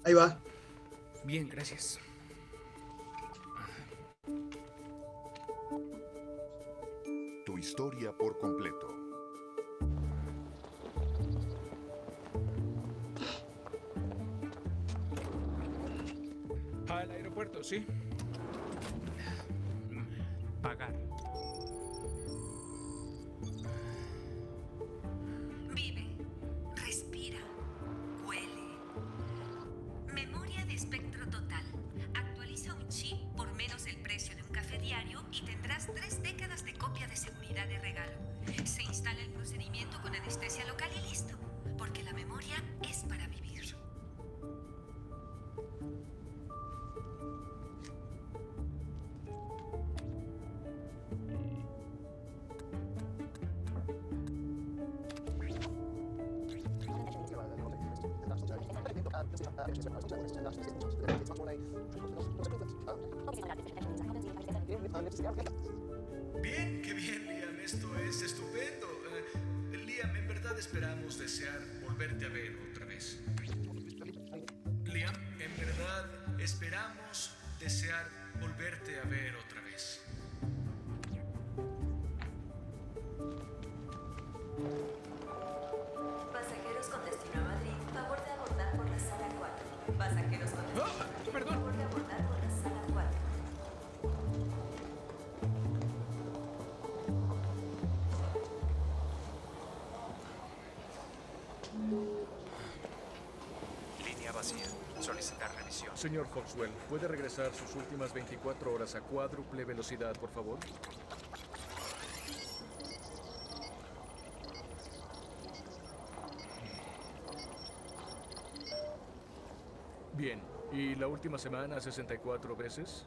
Ahí va. Bien, gracias. Tu historia por completo. Al aeropuerto, ¿sí? Pagar. Vive, respira, huele. Memoria de espectro total. Actualiza un chip por menos el precio de un café diario y tendrás 3 décadas de copia de seguridad de regalo. Se instala el procedimiento con anestesia local y listo. Porque la memoria es para vivir. Bien, qué bien, Liam. Esto es estupendo. Liam, en verdad esperamos desear volverte a ver otra vez. Liam, en verdad esperamos desear volverte a ver otra vez. Pasajeros con destino a Madrid, favor de abordar por la sala 4. Pasajeros con destino a Madrid, perdón. favor de abordar por la sala 4. Línea vacía. Solicitar revisión. Señor Foxwell, ¿puede regresar sus últimas 24 horas a cuádruple velocidad, por favor? Bien. ¿Y la última semana 64 veces?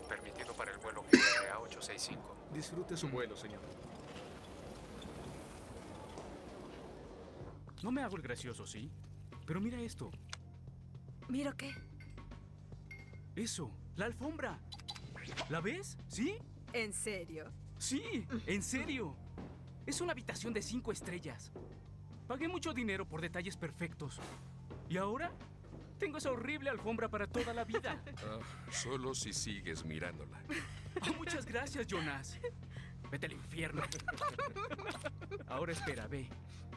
Permitido para el vuelo GRA 865. Disfrute su vuelo, señor. No me hago el gracioso, ¿sí? Pero mira esto. ¿Miro qué? Eso, la alfombra. ¿La ves? ¿Sí? ¿En serio? Sí, en serio. Es una habitación de 5 estrellas. Pagué mucho dinero por detalles perfectos. ¿Y ahora? Tengo esa horrible alfombra para toda la vida. Solo si sigues mirándola. Oh, muchas gracias, Jonas. Vete al infierno. Ahora espera, ve.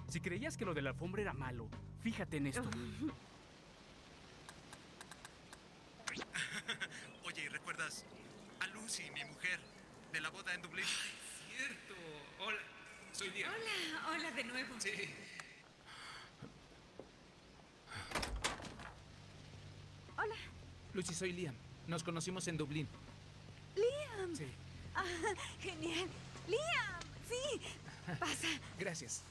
Si creías que lo de la alfombra era malo, fíjate en esto. Oye, ¿y recuerdas a Lucy, mi mujer, de la boda en Dublín? Ay, cierto. Hola, soy Liam. Hola de nuevo. Sí. Hola. Lucy, soy Liam. Nos conocimos en Dublín. Liam. Sí. Ah, genial. Liam, sí. Pasa. Gracias.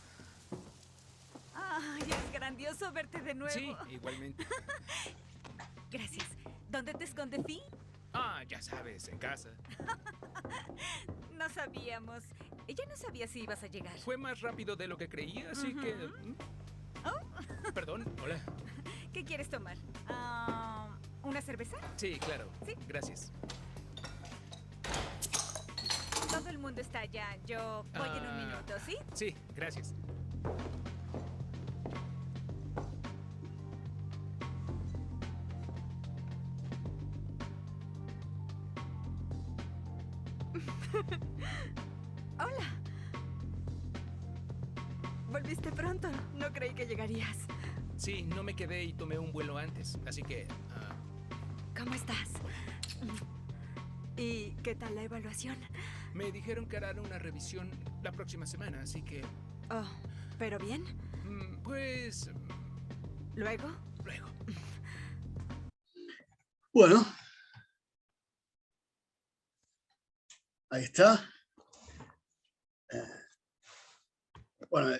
Ay, es grandioso verte de nuevo. Sí, igualmente. Gracias. ¿Dónde te esconde Finn? Ah, ya sabes, en casa. No sabíamos. Ella no sabía si ibas a llegar. Fue más rápido de lo que creía, así que... Perdón, hola. ¿Qué quieres tomar? ¿Una cerveza? Sí, claro. Sí. Gracias. Todo el mundo está allá. Yo voy en un minuto, ¿sí? Sí, gracias. Hola. Volviste pronto. No creí que llegarías. Sí, no me quedé y tomé un vuelo antes, así que... ¿Cómo estás? ¿Y qué tal la evaluación? me dijeron que harán una revisión la próxima semana, así que... Oh, ¿pero bien? Pues... ¿Luego? Luego. Bueno. Ahí está. Bueno,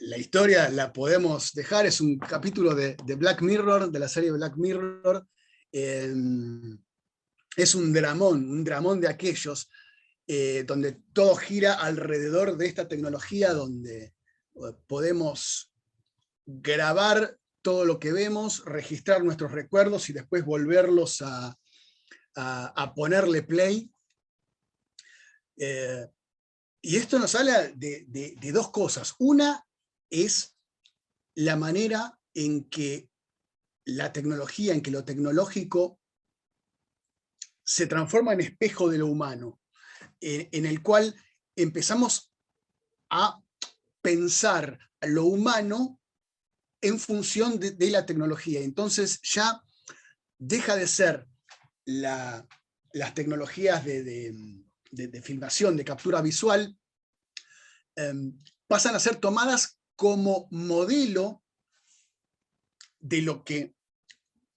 la historia la podemos dejar, es un capítulo de Black Mirror, de la serie Black Mirror. Es un dramón de aquellos, donde todo gira alrededor de esta tecnología, donde podemos grabar todo lo que vemos, registrar nuestros recuerdos y después volverlos a ponerle play. Y esto nos habla de dos cosas. Una es la manera en que la tecnología, en que lo tecnológico se transforma en espejo de lo humano, en el cual empezamos a pensar lo humano en función de la tecnología. Entonces ya deja de ser las tecnologías de filmación, de captura visual, pasan a ser tomadas como modelo de lo que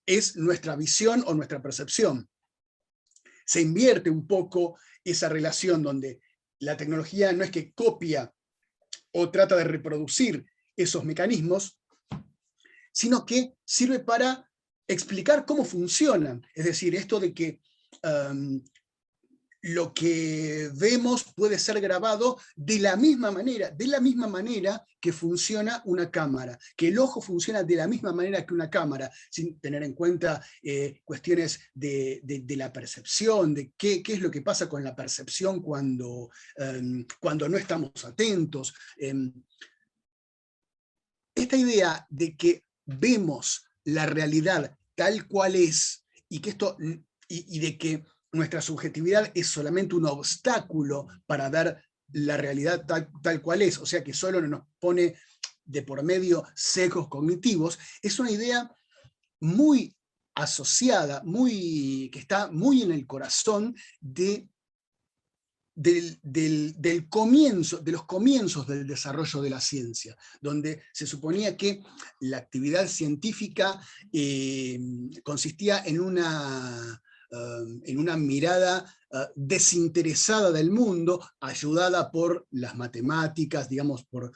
es nuestra visión o nuestra percepción. Se invierte un poco esa relación donde la tecnología no es que copia o trata de reproducir esos mecanismos, sino que sirve para explicar cómo funcionan. Es decir, esto de que lo que vemos puede ser grabado de la misma manera que funciona una cámara, que el ojo funciona de la misma manera que una cámara, sin tener en cuenta cuestiones de la percepción, de qué es lo que pasa con la percepción cuando no estamos atentos. Esta idea de que vemos la realidad tal cual es, y de que nuestra subjetividad es solamente un obstáculo para ver la realidad tal cual es, o sea que solo nos pone de por medio sesgos cognitivos, es una idea muy asociada, que está muy en el corazón del comienzo, de los comienzos del desarrollo de la ciencia, donde se suponía que la actividad científica consistía en una mirada desinteresada del mundo, ayudada por las matemáticas, digamos, por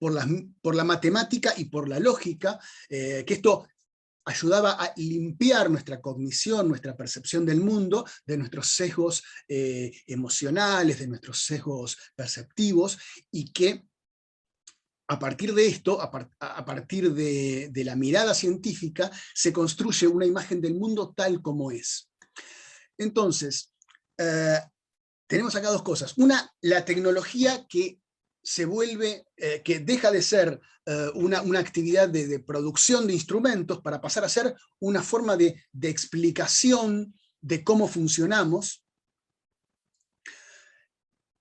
la matemática y por la lógica, que esto ayudaba a limpiar nuestra cognición, nuestra percepción del mundo, de nuestros sesgos emocionales, de nuestros sesgos perceptivos, y que a partir de esto, a partir de la mirada científica, se construye una imagen del mundo tal como es. Entonces, tenemos acá dos cosas. Una, la tecnología que se vuelve, que deja de ser una actividad de producción de instrumentos para pasar a ser una forma de explicación de cómo funcionamos,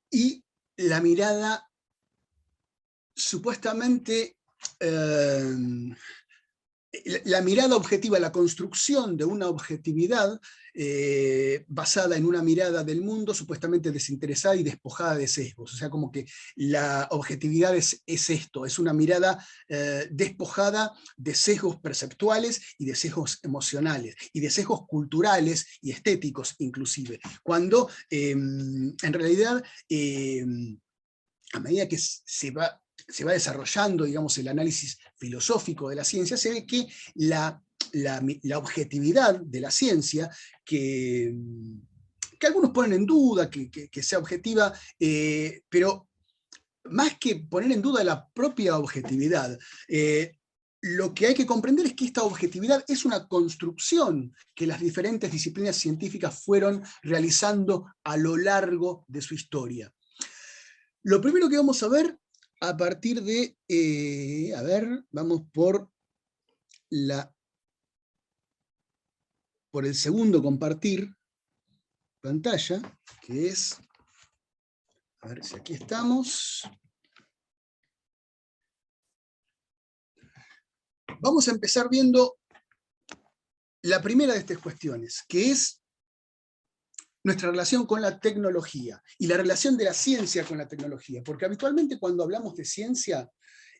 y la mirada supuestamente, la mirada objetiva, la construcción de una objetividad basada en una mirada del mundo supuestamente desinteresada y despojada de sesgos. O sea, como que la objetividad es esto, es una mirada despojada de sesgos perceptuales y de sesgos emocionales, y de sesgos culturales y estéticos inclusive. Cuando en realidad, a medida que se va desarrollando, digamos, el análisis filosófico de la ciencia, se ve que la objetividad de la ciencia, que algunos ponen en duda que sea objetiva, pero más que poner en duda la propia objetividad, lo que hay que comprender es que esta objetividad es una construcción que las diferentes disciplinas científicas fueron realizando a lo largo de su historia. Lo primero que vamos a ver a partir de, vamos por el segundo compartir pantalla, que es, a ver si aquí estamos. Vamos a empezar viendo la primera de estas cuestiones, que es nuestra relación con la tecnología y la relación de la ciencia con la tecnología, porque habitualmente cuando hablamos de ciencia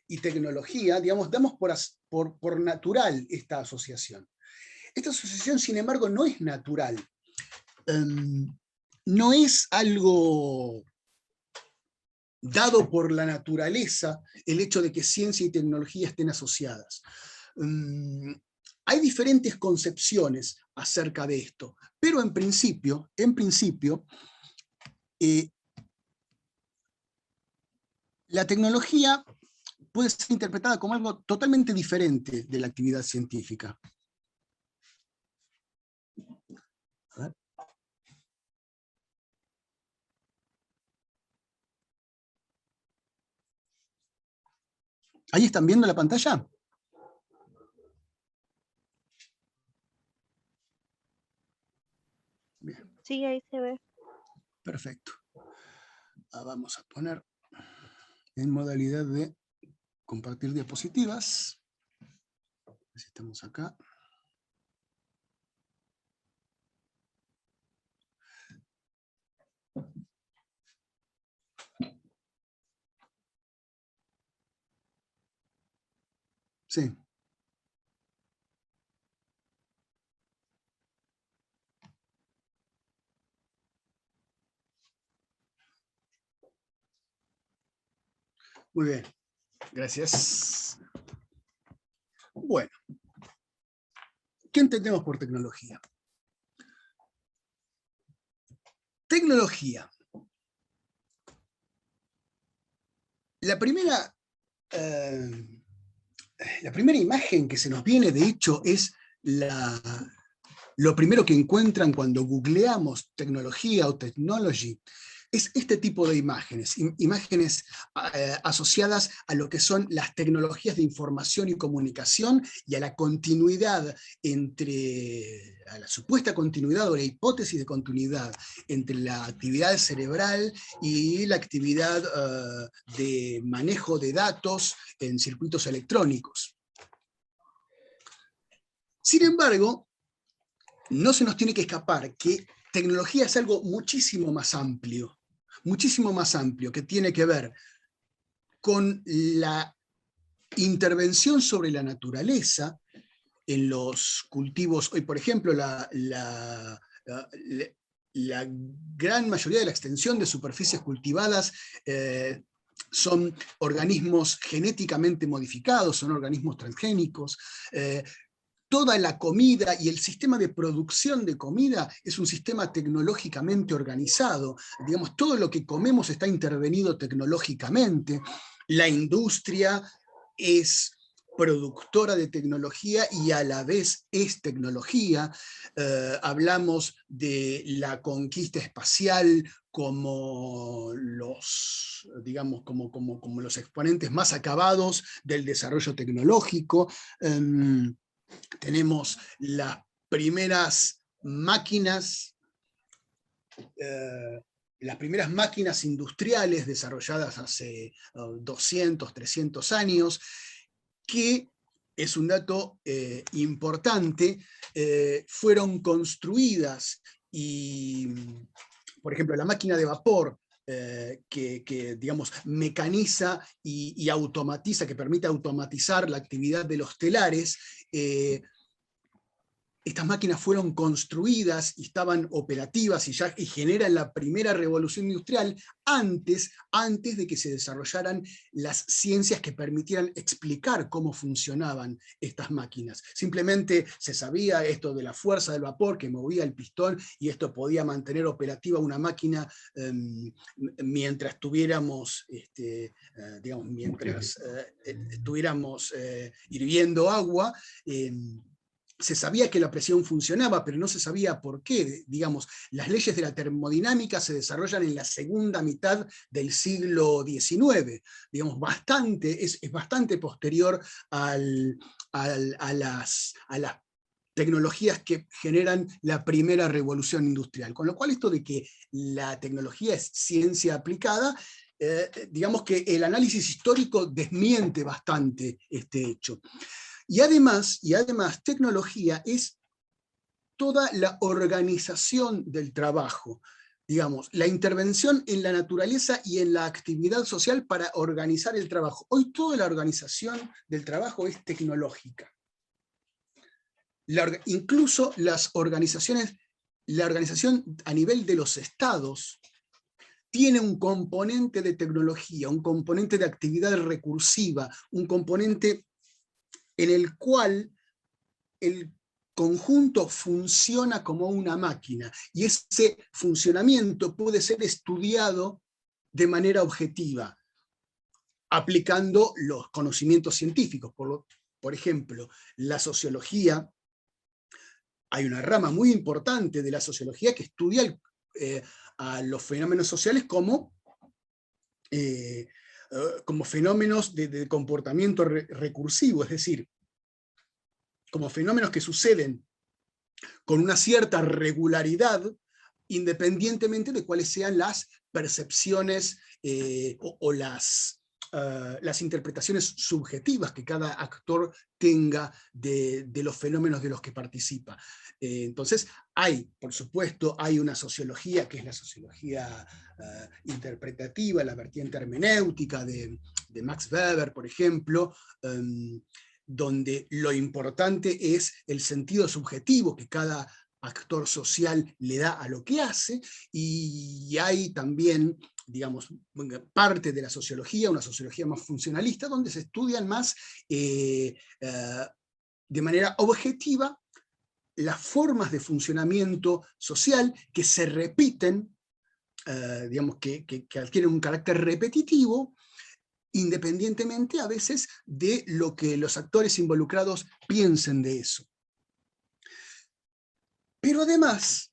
y tecnología, digamos, damos por natural esta asociación. Esta asociación, sin embargo, no es natural. No es algo dado por la naturaleza el hecho de que ciencia y tecnología estén asociadas. Hay diferentes concepciones acerca de esto, pero en principio, la tecnología puede ser interpretada como algo totalmente diferente de la actividad científica. A ver. ¿Ahí están viendo la pantalla? Bien. Sí, ahí se ve. Perfecto. Vamos a poner en modalidad de compartir diapositivas. Así estamos acá. Sí. Muy bien. Gracias. Bueno. ¿Qué entendemos por tecnología? Tecnología. La primera imagen que se nos viene, de hecho, es lo primero que encuentran cuando googleamos tecnología o technology, es este tipo de imágenes, imágenes asociadas a lo que son las tecnologías de información y comunicación y a la continuidad a la supuesta continuidad o la hipótesis de continuidad entre la actividad cerebral y la actividad de manejo de datos en circuitos electrónicos. Sin embargo, no se nos tiene que escapar que tecnología es algo muchísimo más amplio, que tiene que ver con la intervención sobre la naturaleza en los cultivos. Hoy, por ejemplo, la gran mayoría de la extensión de superficies cultivadas son organismos genéticamente modificados, son organismos transgénicos. Toda la comida y el sistema de producción de comida es un sistema tecnológicamente organizado. Digamos, todo lo que comemos está intervenido tecnológicamente. La industria es productora de tecnología y a la vez es tecnología. Hablamos de la conquista espacial como los exponentes más acabados del desarrollo tecnológico. Tenemos las primeras máquinas industriales desarrolladas hace 200, 300 años, que es un dato importante, fueron construidas y, por ejemplo, la máquina de vapor, que digamos, mecaniza y automatiza, que permite automatizar la actividad de los telares. Estas máquinas fueron construidas y estaban operativas y generan la primera revolución industrial antes de que se desarrollaran las ciencias que permitieran explicar cómo funcionaban estas máquinas. Simplemente se sabía esto de la fuerza del vapor que movía el pistón y esto podía mantener operativa una máquina mientras estuviéramos hirviendo agua. Se sabía que la presión funcionaba, pero no se sabía por qué. Digamos, las leyes de la termodinámica se desarrollan en la segunda mitad del siglo XIX. Digamos, es bastante posterior a las tecnologías que generan la primera revolución industrial. Con lo cual, esto de que la tecnología es ciencia aplicada, digamos que el análisis histórico desmiente bastante este hecho. Y además, tecnología es toda la organización del trabajo, digamos, la intervención en la naturaleza y en la actividad social para organizar el trabajo. Hoy toda la organización del trabajo es tecnológica. Incluso las organizaciones, la organización a nivel de los estados tiene un componente de tecnología, un componente de actividad recursiva, un componente en el cual el conjunto funciona como una máquina, y ese funcionamiento puede ser estudiado de manera objetiva, aplicando los conocimientos científicos. Por ejemplo, la sociología, hay una rama muy importante de la sociología que estudia a los fenómenos sociales como como fenómenos de comportamiento recursivo, es decir, como fenómenos que suceden con una cierta regularidad, independientemente de cuáles sean las percepciones o las interpretaciones subjetivas que cada actor tenga de los fenómenos de los que participa. Entonces, por supuesto, hay una sociología, que es la sociología interpretativa, la vertiente hermenéutica de Max Weber, por ejemplo, donde lo importante es el sentido subjetivo que cada actor social le da a lo que hace, y hay también, digamos, parte de la sociología, una sociología más funcionalista, donde se estudian más de manera objetiva las formas de funcionamiento social que se repiten, digamos, que adquieren un carácter repetitivo, independientemente a veces de lo que los actores involucrados piensen de eso. Pero además,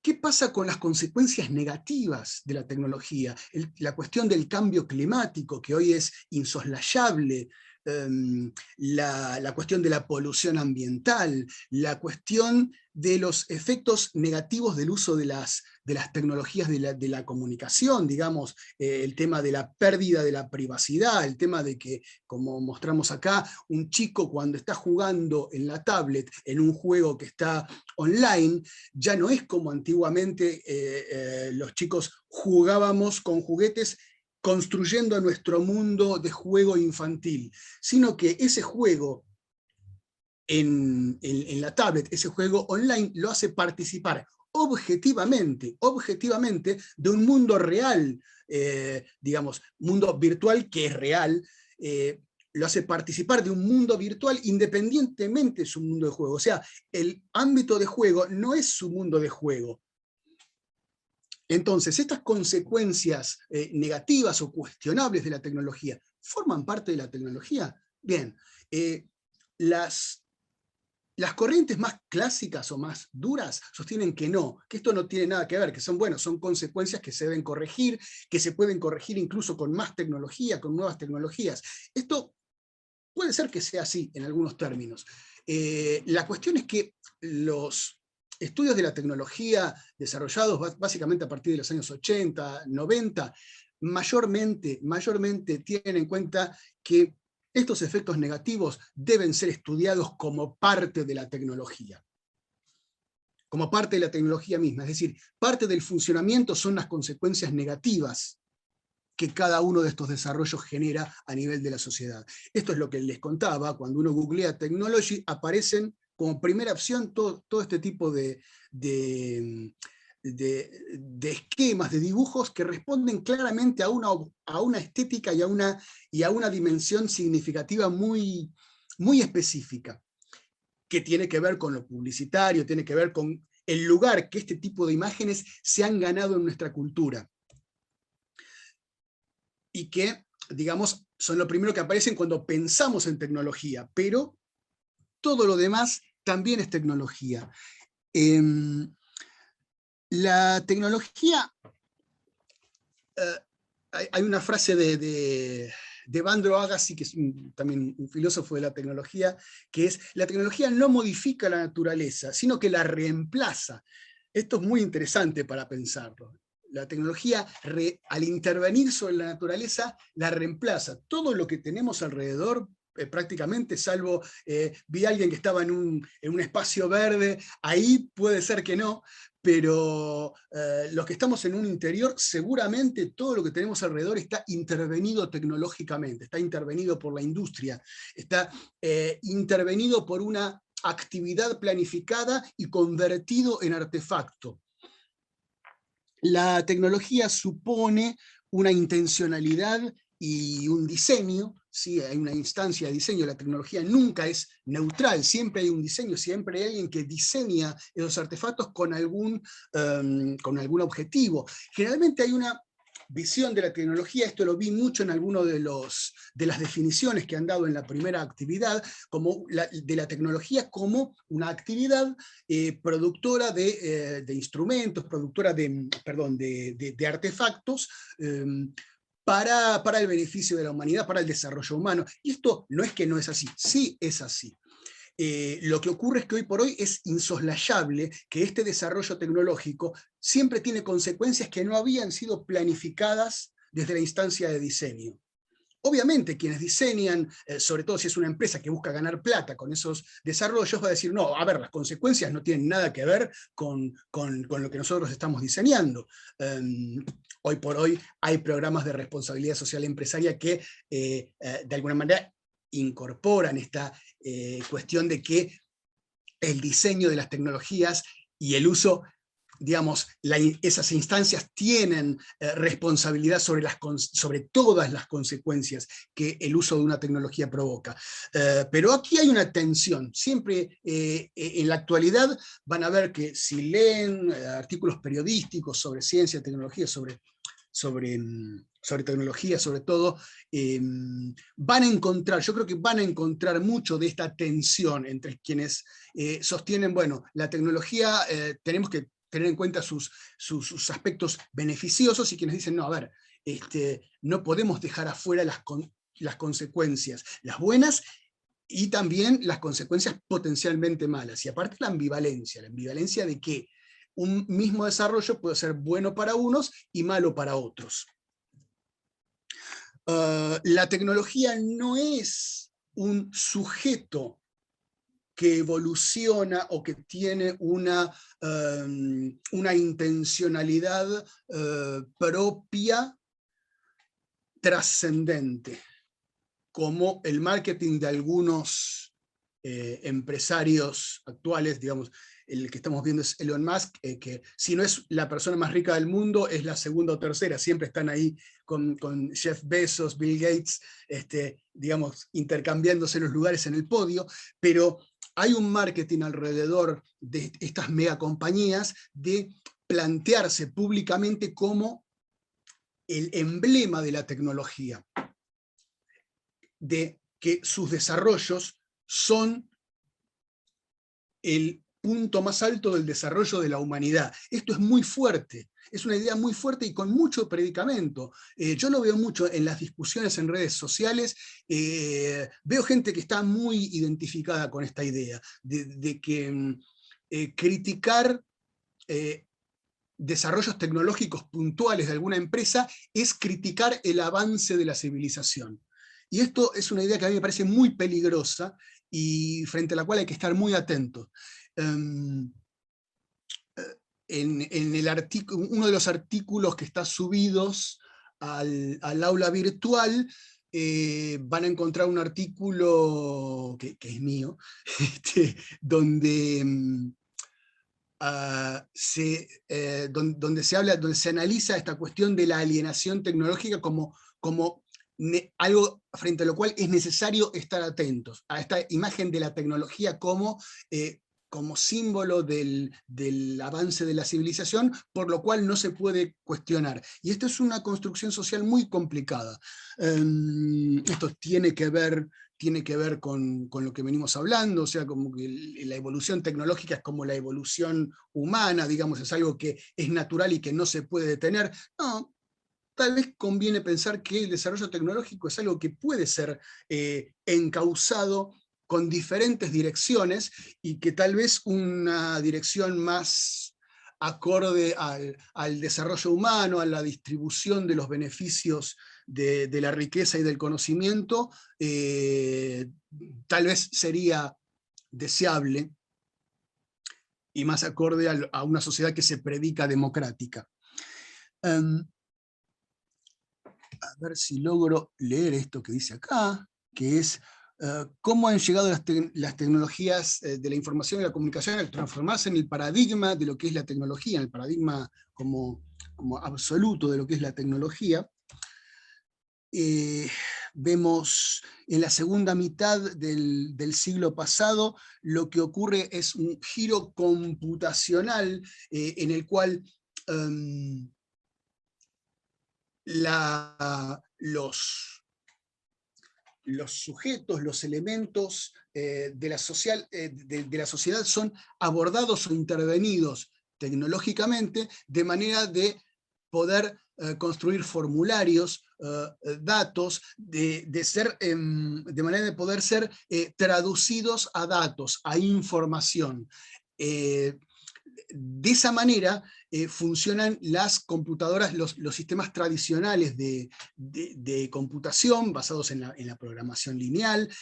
¿qué pasa con las consecuencias negativas de la tecnología? La cuestión del cambio climático, que hoy es insoslayable, la cuestión de la polución ambiental, la cuestión de los efectos negativos del uso de las tecnologías de la comunicación, digamos, el tema de la pérdida de la privacidad, el tema de que, como mostramos acá, un chico cuando está jugando en la tablet en un juego que está online, ya no es como antiguamente los chicos jugábamos con juguetes construyendo nuestro mundo de juego infantil, sino que ese juego en la tablet, ese juego online, lo hace participar objetivamente de un mundo real, digamos, mundo virtual que es real, lo hace participar de un mundo virtual independientemente de su mundo de juego. O sea, el ámbito de juego no es su mundo de juego. Entonces, estas consecuencias negativas o cuestionables de la tecnología, ¿forman parte de la tecnología? Bien, las corrientes más clásicas o más duras sostienen que no, que esto no tiene nada que ver, que son, bueno, son consecuencias que se deben corregir, que se pueden corregir incluso con más tecnología, con nuevas tecnologías. Esto puede ser que sea así en algunos términos. La cuestión es que los estudios de la tecnología desarrollados básicamente a partir de los años 80, 90, mayormente tienen en cuenta que estos efectos negativos deben ser estudiados como parte de la tecnología. Como parte de la tecnología misma, es decir, parte del funcionamiento son las consecuencias negativas que cada uno de estos desarrollos genera a nivel de la sociedad. Esto es lo que les contaba, cuando uno googlea technology, aparecen como primera opción todo este tipo de esquemas, de dibujos que responden claramente a una estética y a una dimensión significativa muy, muy específica, que tiene que ver con lo publicitario, tiene que ver con el lugar que este tipo de imágenes se han ganado en nuestra cultura. Y que, digamos, son lo primero que aparecen cuando pensamos en tecnología, pero todo lo demás también es tecnología. La tecnología, hay una frase de Evandro Agassi, que es también un filósofo de la tecnología, que es: la tecnología no modifica la naturaleza, sino que la reemplaza. Esto es muy interesante para pensarlo. La tecnología, al intervenir sobre la naturaleza, la reemplaza. Todo lo que tenemos alrededor, prácticamente, salvo vi a alguien que estaba en un espacio verde, ahí puede ser que no, pero los que estamos en un interior, seguramente todo lo que tenemos alrededor está intervenido tecnológicamente, está intervenido por la industria, está intervenido por una actividad planificada y convertido en artefacto. La tecnología supone una intencionalidad y un diseño, ¿sí? Hay una instancia de diseño, la tecnología nunca es neutral, siempre hay un diseño, siempre hay alguien que diseña esos artefactos con algún objetivo. Generalmente hay una visión de la tecnología, esto lo vi mucho en alguno de las definiciones que han dado en la primera actividad, de la tecnología como una actividad productora de instrumentos, productora de artefactos, para el beneficio de la humanidad, para el desarrollo humano. Y esto no es que no es así, sí es así. Lo que ocurre es que hoy por hoy es insoslayable que este desarrollo tecnológico siempre tiene consecuencias que no habían sido planificadas desde la instancia de diseño. Obviamente quienes diseñan, sobre todo si es una empresa que busca ganar plata con esos desarrollos, va a decir, no, a ver, las consecuencias no tienen nada que ver con lo que nosotros estamos diseñando. Hoy por hoy hay programas de responsabilidad social empresaria que de alguna manera incorporan esta cuestión de que el diseño de las tecnologías y el uso, digamos, esas instancias tienen responsabilidad sobre todas las consecuencias que el uso de una tecnología provoca. Pero aquí hay una tensión. Siempre en la actualidad van a ver que si leen artículos periodísticos sobre ciencia, tecnología, sobre tecnología sobre todo, van a encontrar, yo creo que van a encontrar mucho de esta tensión entre quienes sostienen, bueno, la tecnología tenemos que tener en cuenta sus aspectos beneficiosos, y quienes dicen, no, a ver, no podemos dejar afuera las consecuencias, las buenas y también las consecuencias potencialmente malas. Y aparte la ambivalencia de que un mismo desarrollo puede ser bueno para unos y malo para otros. La tecnología no es un sujeto que evoluciona o que tiene una intencionalidad propia trascendente, como el marketing de algunos empresarios actuales, digamos. El que estamos viendo es Elon Musk, que si no es la persona más rica del mundo, es la segunda o tercera, siempre están ahí con Jeff Bezos, Bill Gates, digamos, intercambiándose los lugares en el podio, pero hay un marketing alrededor de estas megacompañías de plantearse públicamente como el emblema de la tecnología, de que sus desarrollos son el punto más alto del desarrollo de la humanidad. Esto es muy fuerte, es una idea muy fuerte y con mucho predicamento. Yo lo veo mucho en las discusiones en redes sociales, veo gente que está muy identificada con esta idea, de que criticar desarrollos tecnológicos puntuales de alguna empresa es criticar el avance de la civilización. Y esto es una idea que a mí me parece muy peligrosa y frente a la cual hay que estar muy atentos. En uno de los artículos que está subidos al aula virtual, van a encontrar un artículo que es mío, donde donde se analiza esta cuestión de la alienación tecnológica como algo frente a lo cual es necesario estar atentos, a esta imagen de la tecnología como símbolo del avance de la civilización, por lo cual no se puede cuestionar. Y esto es una construcción social muy complicada. Esto tiene que ver con lo que venimos hablando, o sea, como que la evolución tecnológica es como la evolución humana, digamos, es algo que es natural y que no se puede detener. No, tal vez conviene pensar que el desarrollo tecnológico es algo que puede ser encauzado con diferentes direcciones, y que tal vez una dirección más acorde al desarrollo humano, a la distribución de los beneficios de la riqueza y del conocimiento, tal vez sería deseable y más acorde a una sociedad que se predica democrática. A ver si logro leer esto que dice acá, que es cómo han llegado las tecnologías de la información y la comunicación al transformarse en el paradigma de lo que es la tecnología, en el paradigma como absoluto de lo que es la tecnología. Vemos en la segunda mitad del siglo pasado lo que ocurre es un giro computacional en el cual los sujetos, los elementos de la sociedad son abordados o intervenidos tecnológicamente de manera de poder construir formularios, datos, de manera de poder ser traducidos a datos, a información. De esa manera funcionan las computadoras, los sistemas tradicionales de computación basados en la programación lineal.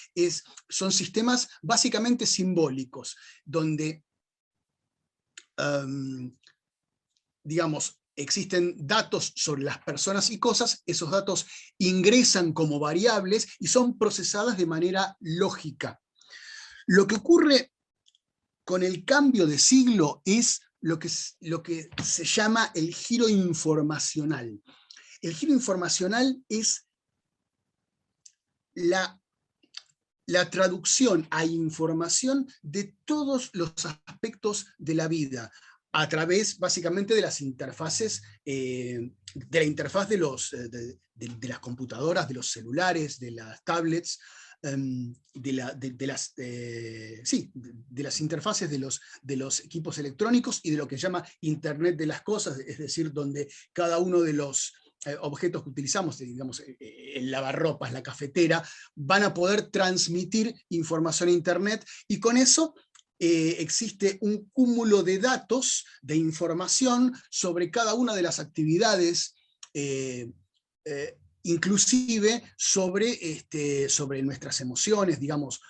Son sistemas básicamente simbólicos, donde, digamos, existen datos sobre las personas y cosas, esos datos ingresan como variables y son procesadas de manera lógica. Lo que ocurre con el cambio de siglo es lo que se llama el giro informacional. El giro informacional es la traducción a información de todos los aspectos de la vida, a través básicamente de las interfaces, de la interfaz de las computadoras, de los celulares, de las tablets, de las interfaces de los equipos electrónicos y de lo que se llama Internet de las cosas, es decir, donde cada uno de los objetos que utilizamos, digamos, el lavarropas, la cafetera, van a poder transmitir información a Internet, y con eso existe un cúmulo de datos, de información sobre cada una de las actividades, inclusive sobre nuestras emociones, digamos.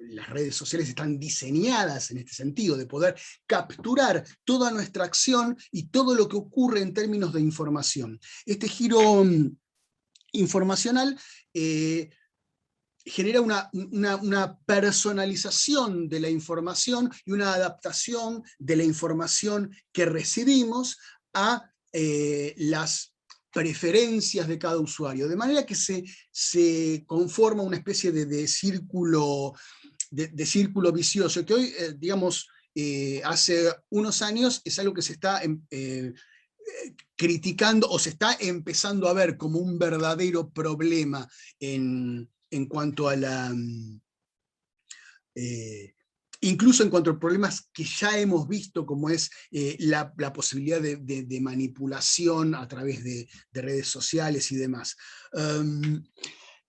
Las redes sociales están diseñadas en este sentido, de poder capturar toda nuestra acción y todo lo que ocurre en términos de información. Este giro informacional genera una personalización de la información y una adaptación de la información que recibimos a las preferencias de cada usuario, de manera que se conforma una especie de círculo vicioso, que hoy, digamos, hace unos años es algo que se está criticando, o se está empezando a ver como un verdadero problema en cuanto a incluso en cuanto a problemas que ya hemos visto, como es la posibilidad de manipulación a través de redes sociales y demás.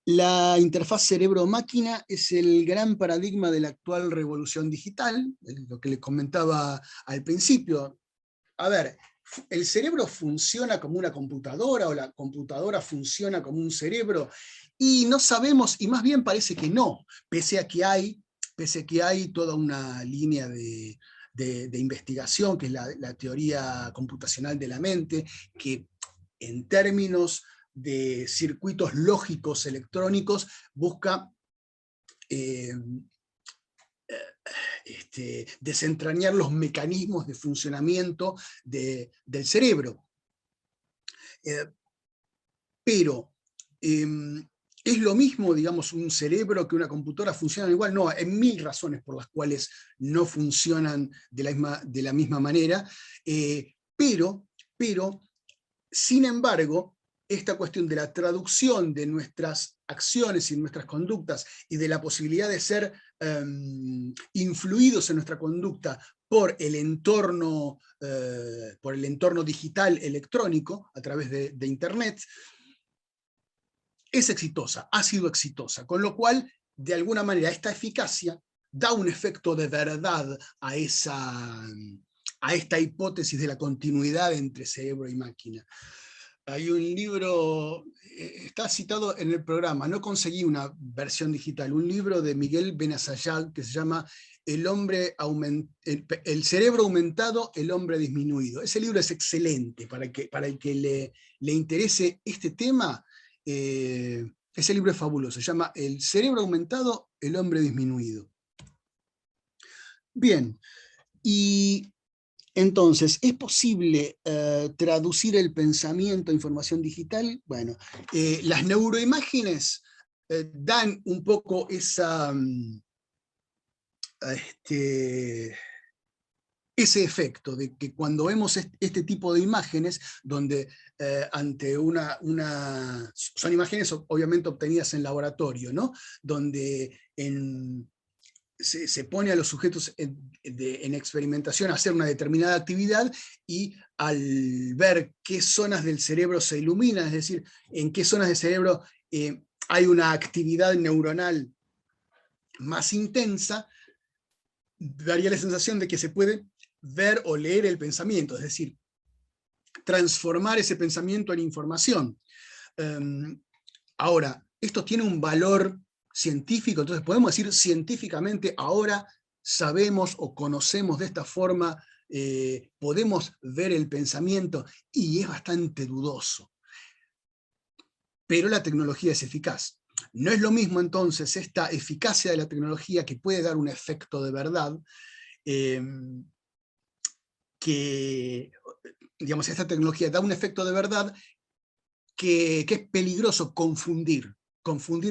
La interfaz cerebro-máquina es el gran paradigma de la actual revolución digital, lo que les comentaba al principio. A ver, ¿el cerebro funciona como una computadora o la computadora funciona como un cerebro? Y no sabemos, y más bien parece que no, pese a que hay toda una línea de investigación, que es la teoría computacional de la mente, que en términos de circuitos lógicos electrónicos busca desentrañar los mecanismos de funcionamiento del cerebro. Pero ¿es lo mismo, digamos, un cerebro que una computadora? ¿Funcionan igual? No, hay mil razones por las cuales no funcionan de la misma manera, pero, sin embargo, esta cuestión de la traducción de nuestras acciones y nuestras conductas, y de la posibilidad de ser influidos en nuestra conducta por el entorno digital electrónico, a través de Internet, es exitosa, ha sido exitosa, con lo cual, de alguna manera, esta eficacia da un efecto de verdad a esta hipótesis de la continuidad entre cerebro y máquina. Hay un libro, está citado en el programa, no conseguí una versión digital, un libro de Miguel Benazayag que se llama El cerebro aumentado, el hombre disminuido. Ese libro es excelente para el que le interese este tema. Ese libro es fabuloso, se llama El cerebro aumentado, el hombre disminuido. Bien, y entonces, ¿es posible traducir el pensamiento a información digital? Bueno, las neuroimágenes dan un poco ese efecto de que cuando vemos este tipo de imágenes, donde ante son imágenes obviamente obtenidas en laboratorio, ¿no? Donde en se pone a los sujetos en experimentación a hacer una determinada actividad, y al ver qué zonas del cerebro se iluminan, es decir, en qué zonas del cerebro hay una actividad neuronal más intensa, daría la sensación de que se puede ver o leer el pensamiento, es decir, transformar ese pensamiento en información. Ahora, esto tiene un valor científico, entonces podemos decir científicamente ahora sabemos o conocemos de esta forma, podemos ver el pensamiento, y es bastante dudoso. Pero la tecnología es eficaz. No es lo mismo entonces esta eficacia de la tecnología, que puede dar un efecto de verdad, que, digamos, esta tecnología da un efecto de verdad que es peligroso confundir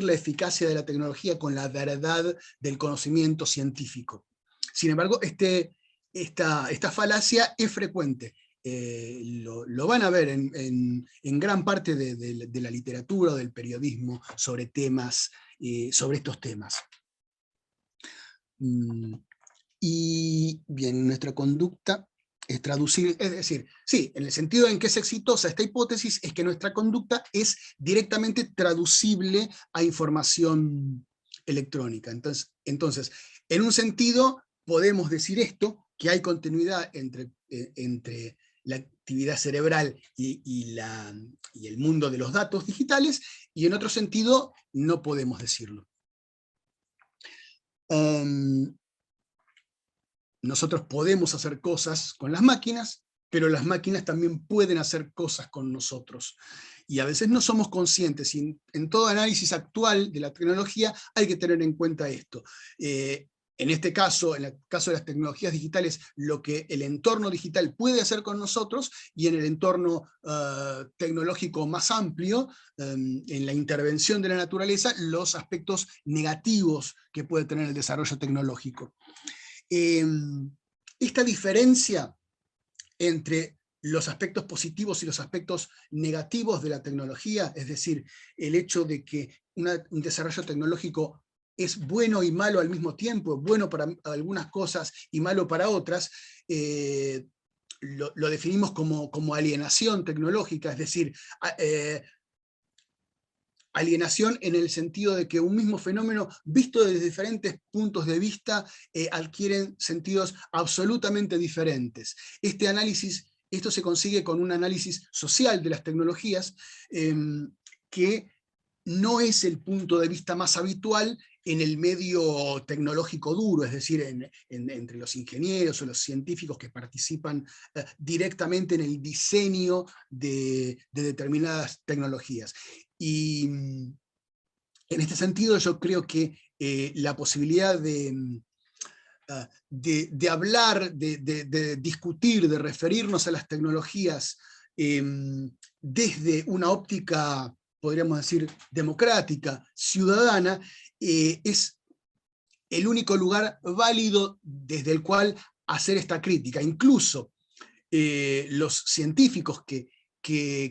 la eficacia de la tecnología con la verdad del conocimiento científico. Sin embargo, esta falacia es frecuente. Lo van a ver en gran parte de la literatura o del periodismo sobre sobre estos temas. Y bien, nuestra conducta es traducir, es decir, sí, en el sentido en que es exitosa esta hipótesis, es que nuestra conducta es directamente traducible a información electrónica. Entonces, en un sentido, podemos decir esto, que hay continuidad entre la actividad cerebral y el mundo de los datos digitales, y en otro sentido, no podemos decirlo. Nosotros podemos hacer cosas con las máquinas, pero las máquinas también pueden hacer cosas con nosotros. Y a veces no somos conscientes, y en todo análisis actual de la tecnología hay que tener en cuenta esto. En este caso, en el caso de las tecnologías digitales, lo que el entorno digital puede hacer con nosotros, y en el entorno tecnológico más amplio, en la intervención de la naturaleza, los aspectos negativos que puede tener el desarrollo tecnológico. Esta diferencia entre los aspectos positivos y los aspectos negativos de la tecnología, es decir, el hecho de que un desarrollo tecnológico es bueno y malo al mismo tiempo, bueno para algunas cosas y malo para otras, lo definimos como alienación tecnológica, es decir, alienación en el sentido de que un mismo fenómeno, visto desde diferentes puntos de vista, adquieren sentidos absolutamente diferentes. Esto se consigue con un análisis social de las tecnologías, que no es el punto de vista más habitual en el medio tecnológico duro, es decir, entre los ingenieros o los científicos que participan directamente en el diseño de determinadas tecnologías. Y en este sentido yo creo que la posibilidad de hablar, de discutir, de referirnos a las tecnologías desde una óptica, podríamos decir, democrática, ciudadana, es el único lugar válido desde el cual hacer esta crítica. Incluso los científicos que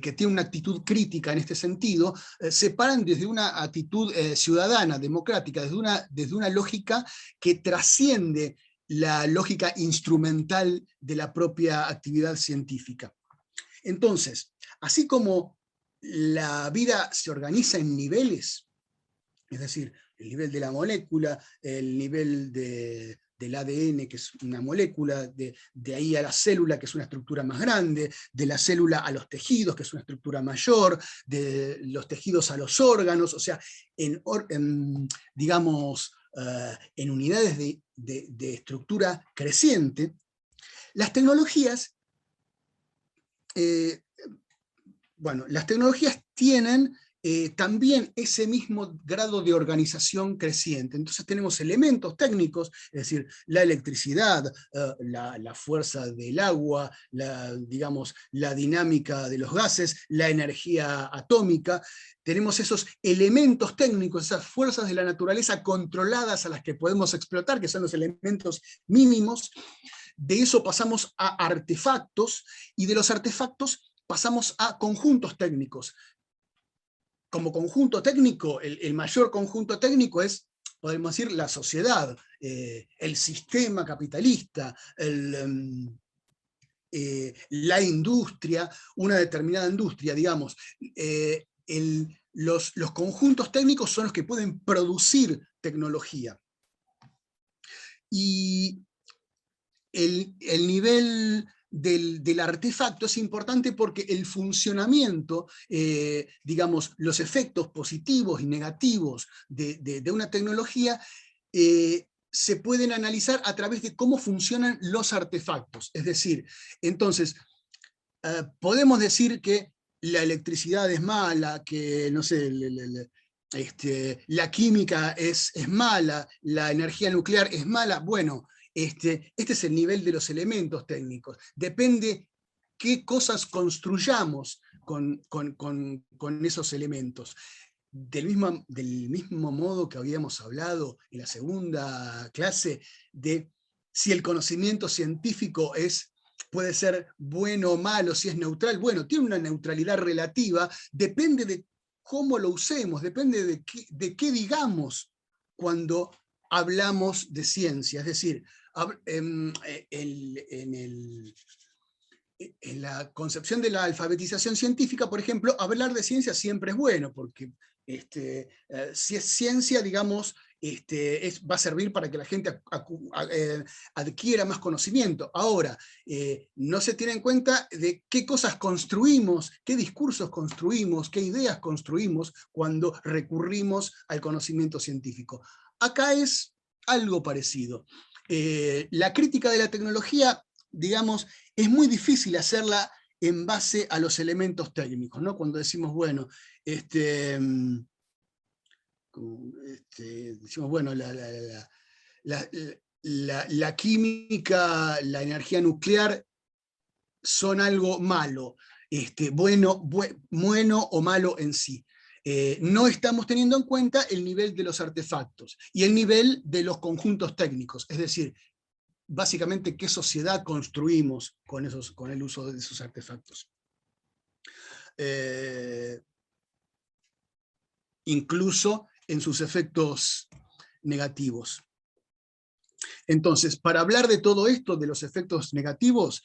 tienen una actitud crítica en este sentido, se paran desde una actitud ciudadana, democrática, desde una lógica que trasciende la lógica instrumental de la propia actividad científica. Entonces, así como la vida se organiza en niveles, es decir, el nivel de la molécula, el nivel del ADN, que es una molécula, de ahí a la célula, que es una estructura más grande, de la célula a los tejidos, que es una estructura mayor, de los tejidos a los órganos, o sea, digamos, en unidades de estructura creciente. Las tecnologías, las tecnologías tienen también ese mismo grado de organización creciente. Entonces tenemos elementos técnicos, es decir, la electricidad, la fuerza del agua, digamos, la dinámica de los gases, la energía atómica. Tenemos esos elementos técnicos, esas fuerzas de la naturaleza controladas a las que podemos explotar, que son los elementos mínimos. De eso pasamos a artefactos, y de los artefactos pasamos a conjuntos técnicos. Como conjunto técnico, el mayor conjunto técnico es, podemos decir la sociedad, el sistema capitalista, la industria, una determinada industria, digamos, los conjuntos técnicos son los que pueden producir tecnología. Y el nivel del artefacto es importante porque el funcionamiento, digamos, los efectos positivos y negativos de una tecnología se pueden analizar a través de cómo funcionan los artefactos. Es decir, entonces, podemos decir que la electricidad es mala, que, no sé, la química es mala, la energía nuclear es mala. Bueno, este es el nivel de los elementos técnicos. Depende qué cosas construyamos con esos elementos. Del mismo modo que habíamos hablado en la segunda clase, de si el conocimiento científico puede ser bueno o malo, si es neutral. Bueno, tiene una neutralidad relativa, depende de cómo lo usemos, depende de qué digamos cuando hablamos de ciencia. Es decir, en la concepción de la alfabetización científica, por ejemplo, hablar de ciencia siempre es bueno, porque si es ciencia, digamos, va a servir para que la gente adquiera más conocimiento. Ahora, no se tiene en cuenta de qué cosas construimos, qué discursos construimos, qué ideas construimos cuando recurrimos al conocimiento científico. Acá es algo parecido. La crítica de la tecnología, digamos, es muy difícil hacerla en base a los elementos técnicos, ¿no? Cuando decimos, bueno, decimos, bueno, la química, la energía nuclear son algo malo, bueno o malo en sí. No estamos teniendo en cuenta el nivel de los artefactos y el nivel de los conjuntos técnicos, es decir, básicamente qué sociedad construimos con el uso de esos artefactos. Incluso en sus efectos negativos. Entonces, para hablar de todo esto, de los efectos negativos,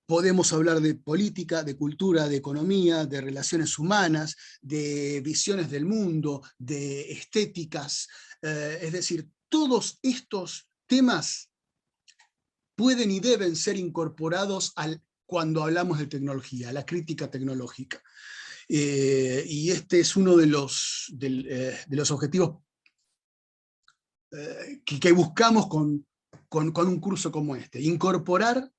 podemos hablar de política, de cultura, de economía, de relaciones humanas, de visiones del mundo, de estéticas, es decir, todos estos temas pueden y deben ser incorporados cuando hablamos de tecnología, la crítica tecnológica. Y este es uno de los objetivos que buscamos con un curso como este, incorporar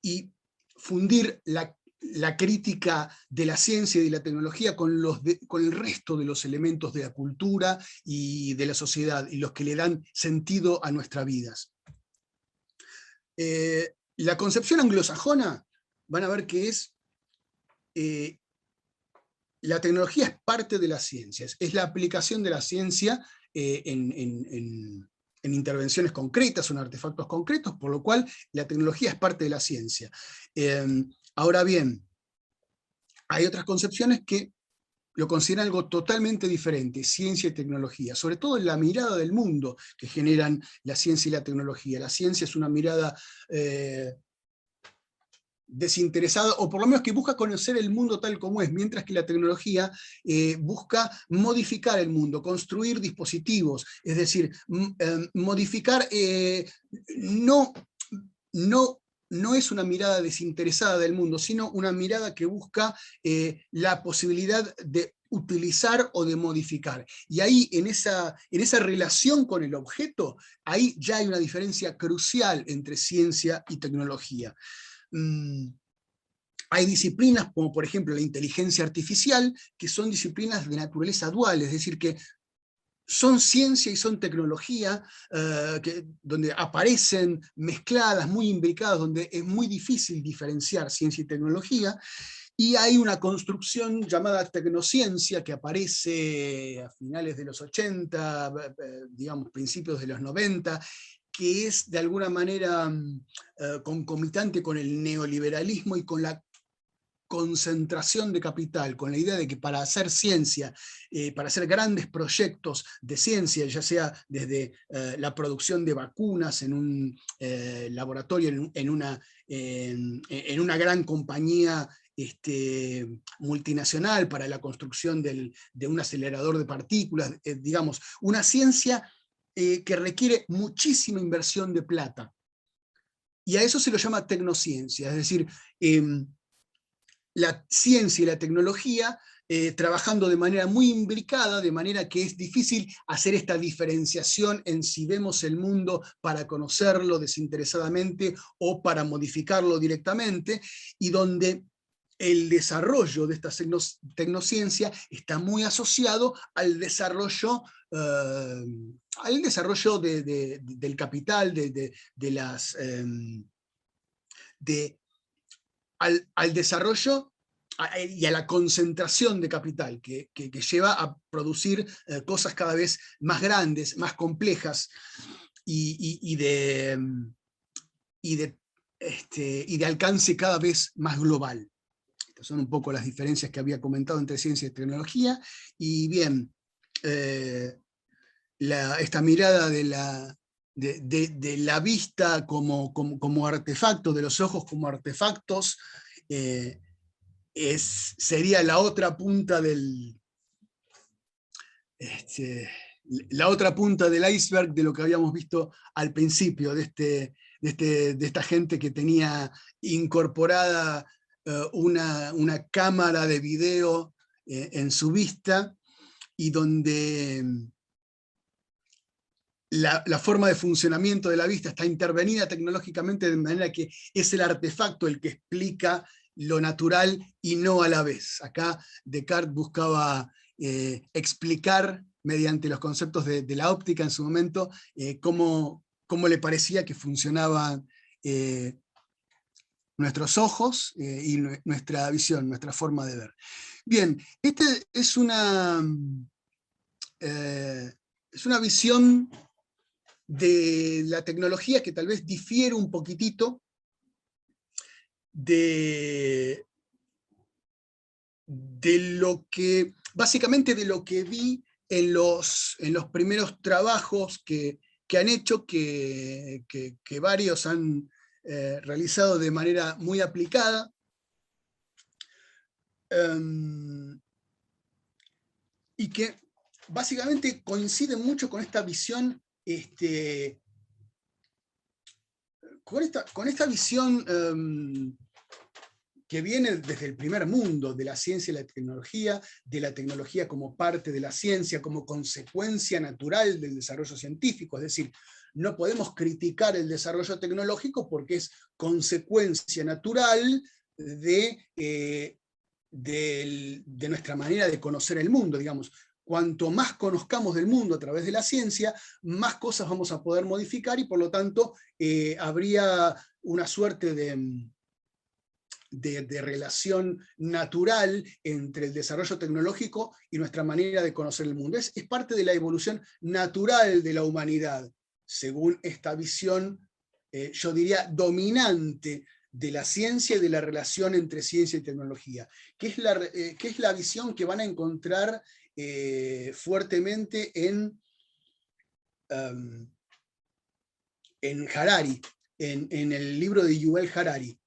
y fundir la crítica de la ciencia y de la tecnología con el resto de los elementos de la cultura y de la sociedad, y los que le dan sentido a nuestras vidas. La concepción anglosajona, van a ver que la tecnología es parte de las ciencias, es la aplicación de la ciencia en intervenciones concretas, en artefactos concretos, por lo cual la tecnología es parte de la ciencia. Ahora bien, hay otras concepciones que lo consideran algo totalmente diferente, ciencia y tecnología, sobre todo en la mirada del mundo que generan la ciencia y la tecnología. La ciencia es una mirada desinteresada, o por lo menos que busca conocer el mundo tal como es, mientras que la tecnología busca modificar el mundo, construir dispositivos, es decir, modificar, no es una mirada desinteresada del mundo, sino una mirada que busca la posibilidad de utilizar o de modificar. Y ahí, en esa relación con el objeto, ahí ya hay una diferencia crucial entre ciencia y tecnología. Hay disciplinas como por ejemplo la inteligencia artificial, que son disciplinas de naturaleza dual, es decir, que son ciencia y son tecnología, donde aparecen mezcladas, muy imbricadas, donde es muy difícil diferenciar ciencia y tecnología, y hay una construcción llamada tecnociencia que aparece a finales de los 80, digamos principios de los 90, que es de alguna manera concomitante con el neoliberalismo y con la concentración de capital, con la idea de que para hacer ciencia, para hacer grandes proyectos de ciencia, ya sea desde la producción de vacunas en un laboratorio, en una gran compañía multinacional para la construcción de un acelerador de partículas, digamos, una ciencia que requiere muchísima inversión de plata. Y a eso se lo llama tecnociencia, es decir, la ciencia y la tecnología trabajando de manera muy imbricada, de manera que es difícil hacer esta diferenciación en si vemos el mundo para conocerlo desinteresadamente o para modificarlo directamente, y donde el desarrollo de esta tecnociencia está muy asociado al desarrollo del capital, al desarrollo y a la concentración de capital que lleva a producir cosas cada vez más grandes, más complejas y de alcance cada vez más global. Estas son un poco las diferencias que había comentado entre ciencia y tecnología. Y bien, esta mirada de la vista como artefacto, de los ojos como artefactos, sería la otra punta la otra punta del iceberg de lo que habíamos visto al principio, de esta gente que tenía incorporada una cámara de video en su vista, y donde la forma de funcionamiento de la vista está intervenida tecnológicamente de manera que es el artefacto el que explica lo natural y no a la vez. Acá Descartes buscaba explicar mediante los conceptos de la óptica en su momento cómo le parecía que funcionaban nuestros ojos y nuestra visión, nuestra forma de ver. Bien, esta es una visión de la tecnología que tal vez difiere un poquitito de lo que, básicamente de lo que vi en los primeros trabajos que han hecho, que varios han realizado de manera muy aplicada. Y que básicamente coincide mucho con esta visión, con esta visión que viene desde el primer mundo, de la ciencia y la tecnología como parte de la ciencia, como consecuencia natural del desarrollo científico. Es decir, no podemos criticar el desarrollo tecnológico porque es consecuencia natural de nuestra manera de conocer el mundo, digamos. Cuanto más conozcamos del mundo a través de la ciencia, más cosas vamos a poder modificar, y por lo tanto habría una suerte de relación natural entre el desarrollo tecnológico y nuestra manera de conocer el mundo. Es parte de la evolución natural de la humanidad, según esta visión, yo diría, dominante de la ciencia y de la relación entre ciencia y tecnología, que es la visión que van a encontrar fuertemente en Harari, en el libro de Yuval Harari.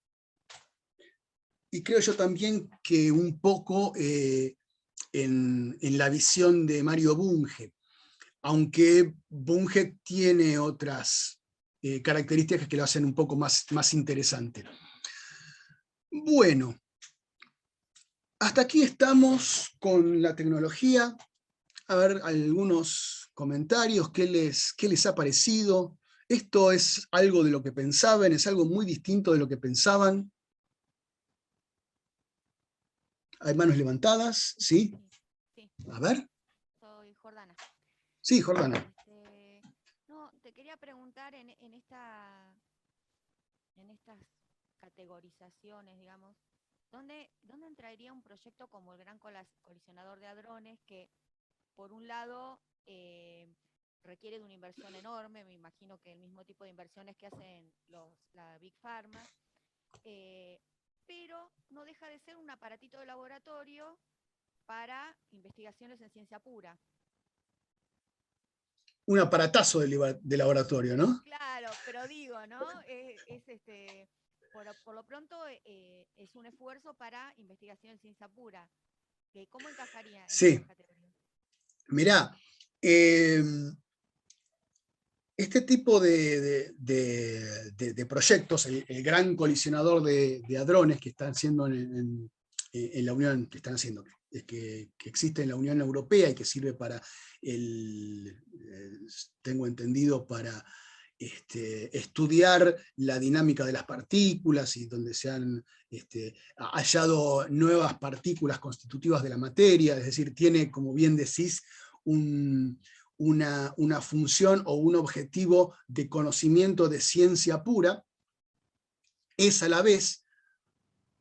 Y creo yo también que un poco en la visión de Mario Bunge, aunque Bunge tiene otras características que lo hacen un poco más interesante. Bueno, hasta aquí estamos con la tecnología. A ver, algunos comentarios, ¿qué les ha parecido? ¿Esto es algo de lo que pensaban? ¿Es algo muy distinto de lo que pensaban? ¿Hay manos levantadas? ¿Sí? Sí. A ver. Soy Jordana. Sí, Jordana. No, te quería preguntar en estas categorizaciones, digamos, ¿dónde entraría un proyecto como el Gran Colisionador de Hadrones, que por un lado requiere de una inversión enorme? Me imagino que el mismo tipo de inversiones que hacen la Big Pharma, pero no deja de ser un aparatito de laboratorio para investigaciones en ciencia pura. Un aparatazo de laboratorio, ¿no? Claro, pero digo, ¿no? Por lo pronto es un esfuerzo para investigación en ciencia pura. ¿Cómo encajaría en Sí. esa categoría? Mirá, este tipo de proyectos, el gran colisionador de hadrones que están haciendo en la Unión, que están haciendo, que existe en la Unión Europea y que sirve para tengo entendido, para estudiar la dinámica de las partículas y donde se han hallado nuevas partículas constitutivas de la materia, es decir, tiene, como bien decís, una función o un objetivo de conocimiento de ciencia pura, es a la vez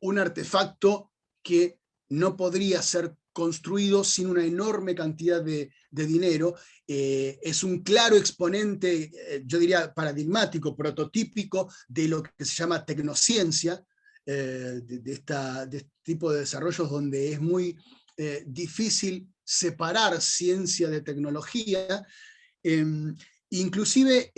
un artefacto que no podría ser construido sin una enorme cantidad de dinero. Es un claro exponente, yo diría paradigmático, prototípico de lo que se llama tecnociencia, de este tipo de desarrollos donde es muy difícil separar ciencia de tecnología. Inclusive,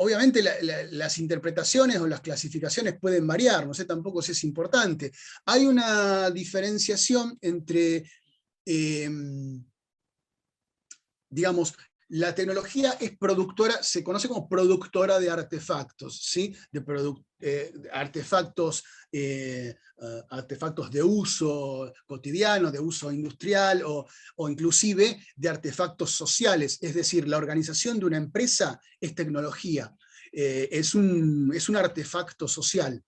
obviamente las interpretaciones o las clasificaciones pueden variar, no sé tampoco si es importante. Hay una diferenciación entre, digamos, la tecnología es productora, se conoce como productora de artefactos, ¿sí? Artefactos de uso cotidiano, de uso industrial, o inclusive de artefactos sociales. Es decir, la organización de una empresa es tecnología, es un artefacto social.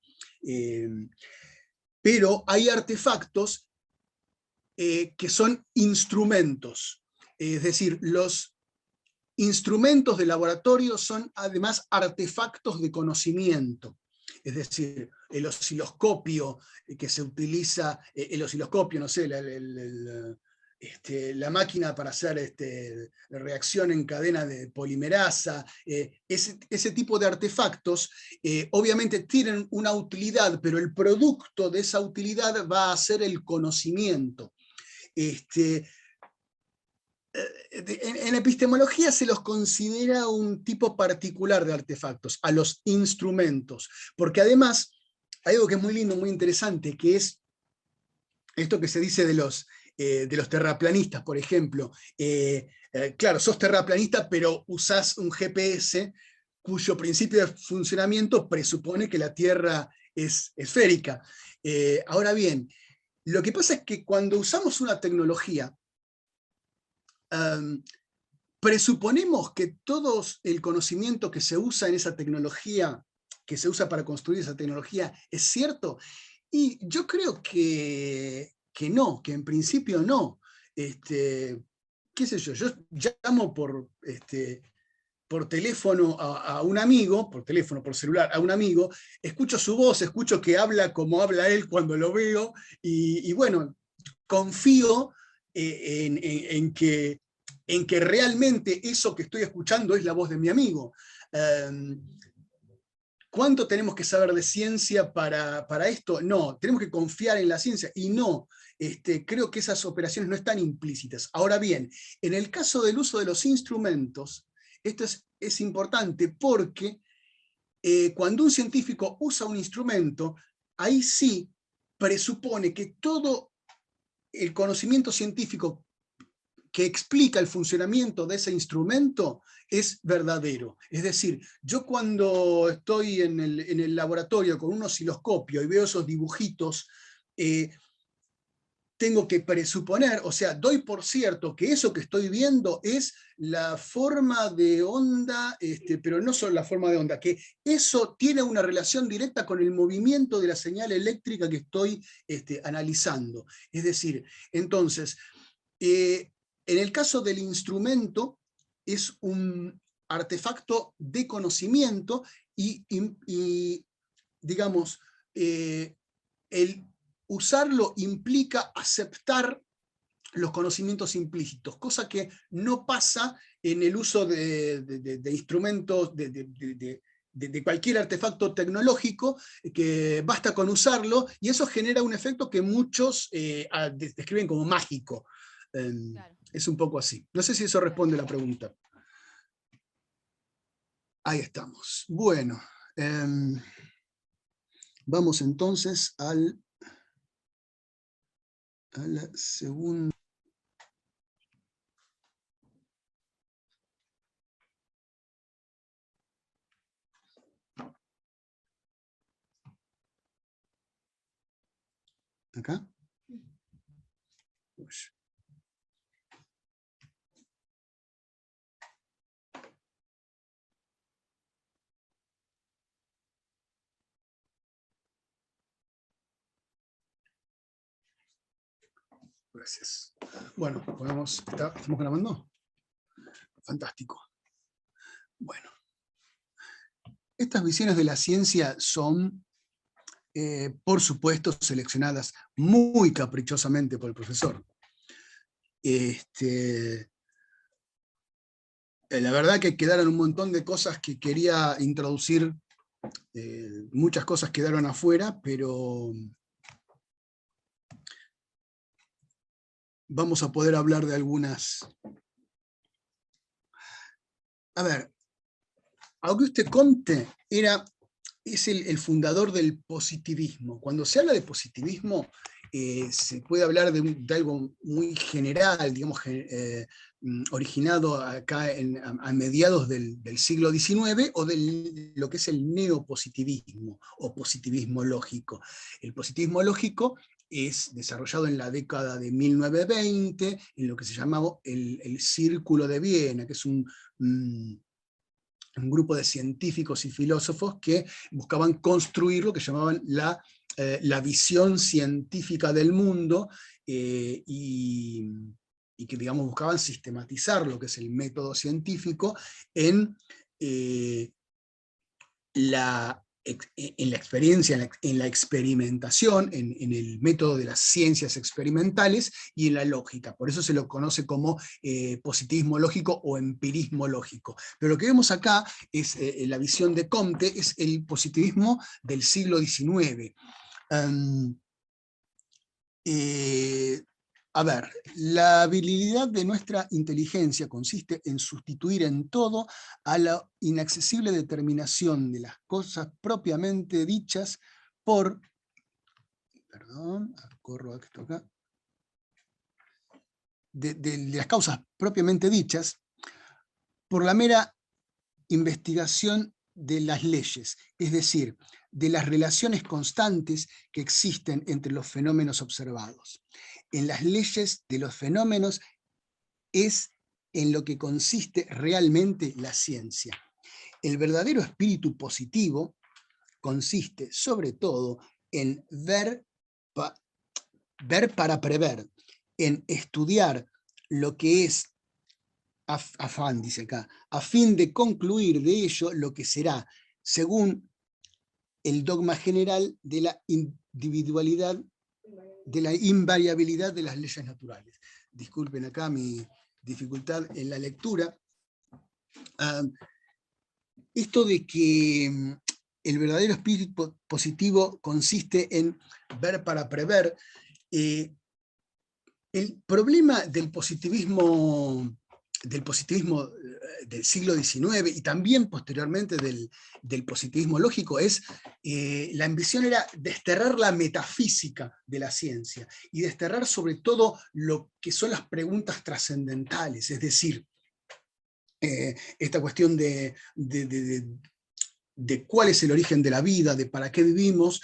Pero hay artefactos que son instrumentos, es decir, los instrumentos de laboratorio son además artefactos de conocimiento. Es decir, el osciloscopio que se utiliza, el osciloscopio, no sé, la máquina para hacer reacción en cadena de polimerasa, ese tipo de artefactos obviamente tienen una utilidad, pero el producto de esa utilidad va a ser el conocimiento. En epistemología se los considera un tipo particular de artefactos, a los instrumentos, porque además hay algo que es muy lindo, muy interesante, que es esto que se dice de los terraplanistas, por ejemplo. Claro, sos terraplanista, pero usás un GPS cuyo principio de funcionamiento presupone que la Tierra es esférica. Ahora bien, lo que pasa es que cuando usamos una tecnología, presuponemos que todo el conocimiento que se usa en esa tecnología, que se usa para construir esa tecnología, es cierto. Y yo creo que no, que en principio no. ¿Qué sé yo? Yo llamo por teléfono a un amigo, por teléfono, por celular, a un amigo, escucho su voz, escucho que habla como habla él cuando lo veo, y bueno, confío en que realmente eso que estoy escuchando es la voz de mi amigo. ¿Cuánto tenemos que saber de ciencia para esto? No, tenemos que confiar en la ciencia, y no, creo que esas operaciones no están implícitas. Ahora bien, en el caso del uso de los instrumentos, esto es importante porque cuando un científico usa un instrumento, ahí sí presupone que todo el conocimiento científico que explica el funcionamiento de ese instrumento es verdadero. Es decir, yo cuando estoy en el laboratorio con un osciloscopio y veo esos dibujitos, tengo que presuponer, o sea, doy por cierto que eso que estoy viendo es la forma de onda, pero no solo la forma de onda, que eso tiene una relación directa con el movimiento de la señal eléctrica que estoy analizando. Es decir, entonces, en el caso del instrumento, es un artefacto de conocimiento y digamos, el usarlo implica aceptar los conocimientos implícitos, cosa que no pasa en el uso de instrumentos, de cualquier artefacto tecnológico, que basta con usarlo, y eso genera un efecto que muchos describen como mágico. Claro. Es un poco así. No sé si eso responde a la pregunta. Ahí estamos. Bueno, vamos entonces a la segunda. Acá. Pues. Gracias. Bueno, ¿estamos grabando? Fantástico. Bueno. Estas visiones de la ciencia son, por supuesto, seleccionadas muy caprichosamente por el profesor. La verdad que quedaron un montón de cosas que quería introducir, muchas cosas quedaron afuera, pero vamos a poder hablar de algunas. A ver, Auguste Comte es el fundador del positivismo. Cuando se habla de positivismo, se puede hablar de algo muy general, digamos, originado acá a mediados del siglo XIX, o de lo que es el neopositivismo o positivismo lógico. El positivismo lógico es desarrollado en la década de 1920, en lo que se llamaba el Círculo de Viena, que es un grupo de científicos y filósofos que buscaban construir lo que llamaban la visión científica del mundo, y que, digamos, buscaban sistematizar lo que es el método científico en la experiencia, en la experimentación, en el método de las ciencias experimentales y en la lógica. Por eso se lo conoce como positivismo lógico o empirismo lógico. Pero lo que vemos acá es la visión de Comte, es el positivismo del siglo XIX. A ver, la habilidad de nuestra inteligencia consiste en sustituir en todo a la inaccesible determinación de las cosas propiamente dichas por, perdón, corro esto acá, de las causas propiamente dichas por la mera investigación de las leyes, es decir, de las relaciones constantes que existen entre los fenómenos observados. En las leyes de los fenómenos es en lo que consiste realmente la ciencia. El verdadero espíritu positivo consiste sobre todo en ver para prever, en estudiar lo que es afán, dice acá, a fin de concluir de ello lo que será, según el dogma general de la individualidad, de la invariabilidad de las leyes naturales. Disculpen acá mi dificultad en la lectura. Esto de que el verdadero espíritu positivo consiste en ver para prever, el problema del positivismo del siglo XIX y también posteriormente del positivismo lógico es, la ambición era desterrar la metafísica de la ciencia y desterrar sobre todo lo que son las preguntas trascendentales, es decir, esta cuestión de cuál es el origen de la vida, de para qué vivimos,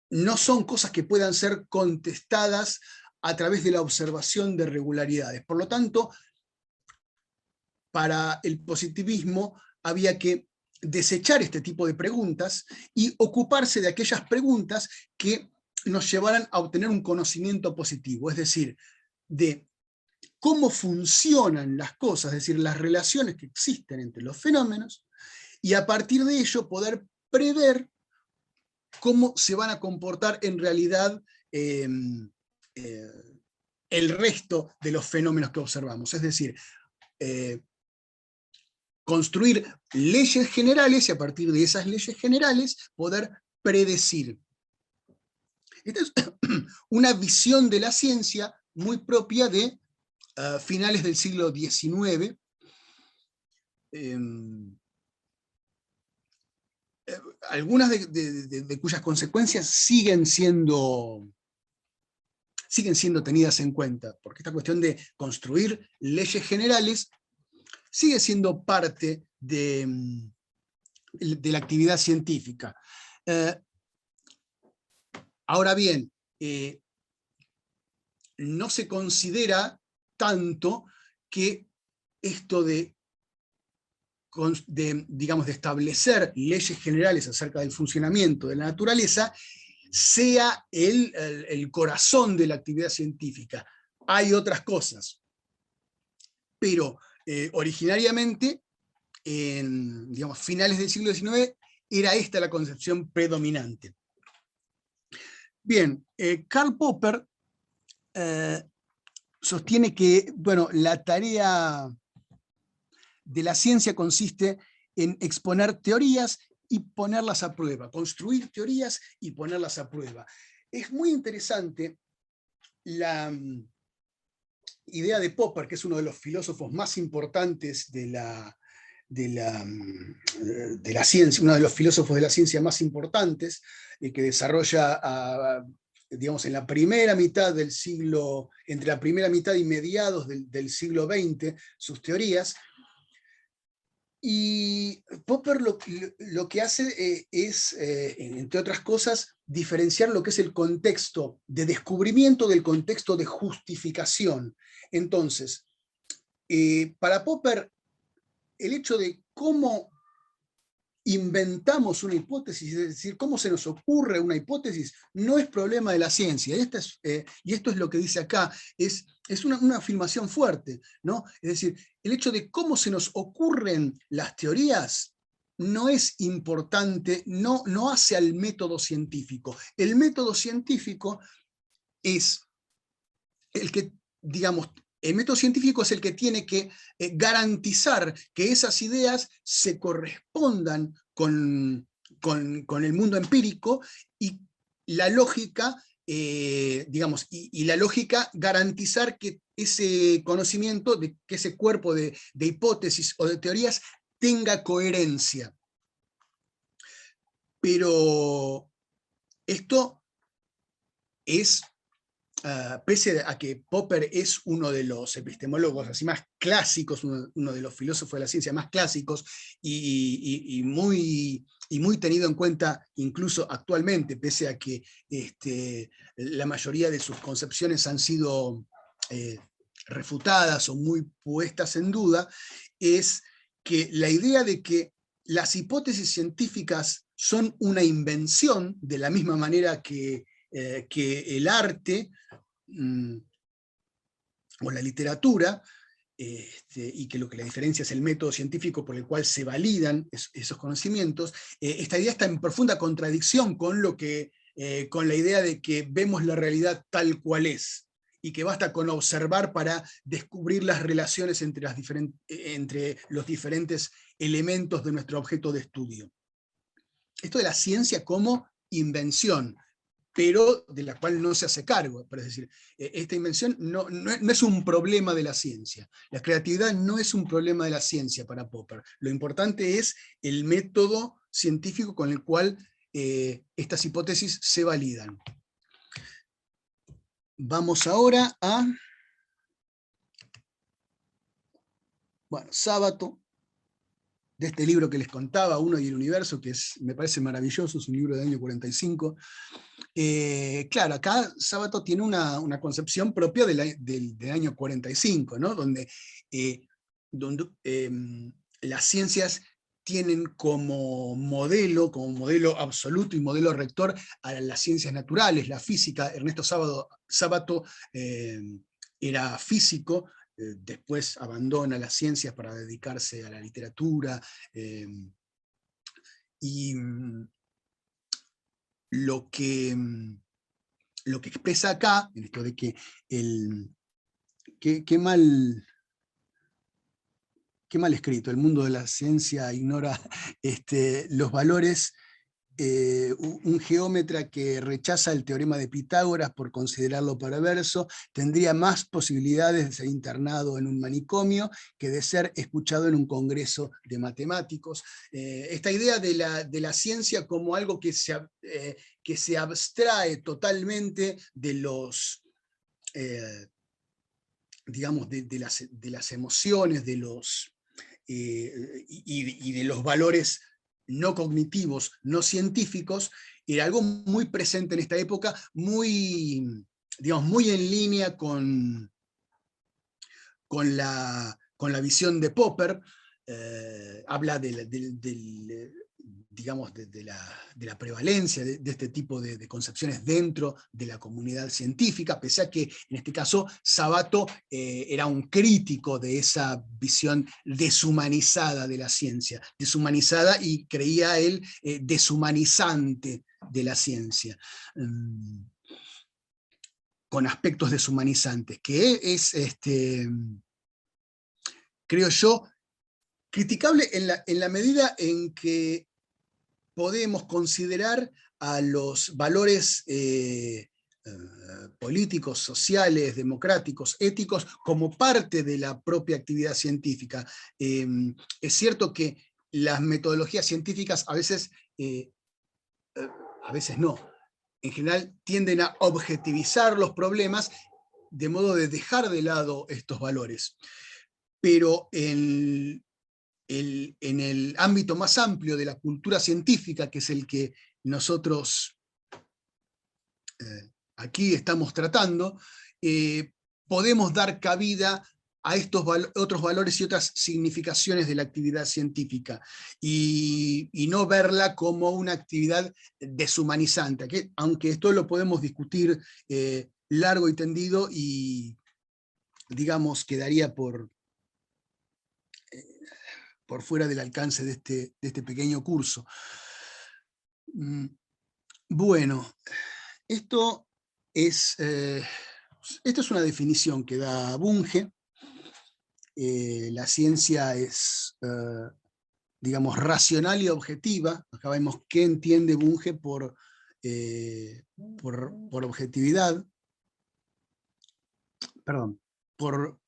no son cosas que puedan ser contestadas a través de la observación de regularidades. Por lo tanto, para el positivismo había que desechar este tipo de preguntas y ocuparse de aquellas preguntas que nos llevaran a obtener un conocimiento positivo, es decir, de cómo funcionan las cosas, es decir, las relaciones que existen entre los fenómenos, y a partir de ello poder prever cómo se van a comportar en realidad el resto de los fenómenos que observamos. Es decir, construir leyes generales y a partir de esas leyes generales poder predecir. Esta es una visión de la ciencia muy propia de finales del siglo XIX, algunas de cuyas consecuencias siguen siendo tenidas en cuenta, porque esta cuestión de construir leyes generales sigue siendo parte de la actividad científica. Ahora bien, no se considera tanto que esto digamos, de establecer leyes generales acerca del funcionamiento de la naturaleza sea el corazón de la actividad científica. Hay otras cosas, pero originariamente, en, digamos, finales del siglo XIX, era esta la concepción predominante. Bien, Karl Popper sostiene que, bueno, la tarea de la ciencia consiste en exponer teorías y ponerlas a prueba, construir teorías y ponerlas a prueba. Es muy interesante la idea de Popper, que es uno de los filósofos más importantes de la ciencia, uno de los filósofos de la ciencia más importantes, que desarrolla, digamos, en la primera mitad del siglo, entre la primera mitad y mediados del siglo XX, sus teorías. Y Popper lo que hace es, entre otras cosas, diferenciar lo que es el contexto de descubrimiento del contexto de justificación. Entonces, para Popper, el hecho de cómo inventamos una hipótesis, es decir, cómo se nos ocurre una hipótesis, no es problema de la ciencia. Y esto es lo que dice acá, es una afirmación fuerte, ¿no? Es decir, el hecho de cómo se nos ocurren las teorías no es importante, no hace al método científico. El método científico es el que, digamos, el método científico es el que tiene que garantizar que esas ideas se correspondan con el mundo empírico, y la lógica, digamos, y la lógica garantizar que ese conocimiento, que ese cuerpo de hipótesis o de teorías tenga coherencia. Pero esto es, pese a que Popper es uno de los epistemólogos así más clásicos, uno de los filósofos de la ciencia más clásicos, y muy tenido en cuenta incluso actualmente, pese a que la mayoría de sus concepciones han sido refutadas o muy puestas en duda, es que la idea de que las hipótesis científicas son una invención, de la misma manera que el arte o la literatura, y que lo que la diferencia es el método científico por el cual se validan esos conocimientos, esta idea está en profunda contradicción con la idea de que vemos la realidad tal cual es, y que basta con observar para descubrir las relaciones entre los diferentes elementos de nuestro objeto de estudio. Esto de la ciencia como invención, pero de la cual no se hace cargo. Es decir, esta invención no es un problema de la ciencia. La creatividad no es un problema de la ciencia para Popper. Lo importante es el método científico con el cual estas hipótesis se validan. Vamos ahora a... Bueno, Sábato, de este libro que les contaba, Uno y el Universo, que me parece maravilloso, es un libro del año 45. Claro, acá Sábato tiene una concepción propia del año 45, ¿no? Donde las ciencias tienen como modelo absoluto y modelo rector a las ciencias naturales, la física. Ernesto Sábato era físico, después abandona las ciencias para dedicarse a la literatura, y lo que expresa acá, en esto de que qué mal qué mal escrito, el mundo de la ciencia ignora los valores. Un geómetra que rechaza el teorema de Pitágoras por considerarlo perverso tendría más posibilidades de ser internado en un manicomio que de ser escuchado en un congreso de matemáticos. Esta idea de la ciencia como algo que se abstrae totalmente de los, digamos, de las emociones, de los, y de los valores no cognitivos, no científicos, era algo muy presente en esta época, muy, digamos, muy en línea con la visión de Popper. Habla digamos, de la prevalencia de este tipo de concepciones dentro de la comunidad científica, pese a que en este caso Sabato era un crítico de esa visión deshumanizada de la ciencia, deshumanizada y creía él deshumanizante de la ciencia, con aspectos deshumanizantes, que es, creo yo, criticable en la medida en que podemos considerar a los valores políticos, sociales, democráticos, éticos, como parte de la propia actividad científica. Es cierto que las metodologías científicas a veces no, en general tienden a objetivizar los problemas de modo de dejar de lado estos valores. Pero en el ámbito más amplio de la cultura científica, que es el que nosotros aquí estamos tratando, podemos dar cabida a estos otros valores y otras significaciones de la actividad científica, y no verla como una actividad deshumanizante, que, aunque esto lo podemos discutir largo y tendido, y digamos quedaría por fuera del alcance de este pequeño curso. Bueno, esto es una definición que da Bunge. La ciencia es, digamos, racional y objetiva. Acá vemos qué entiende Bunge por objetividad. Perdón, por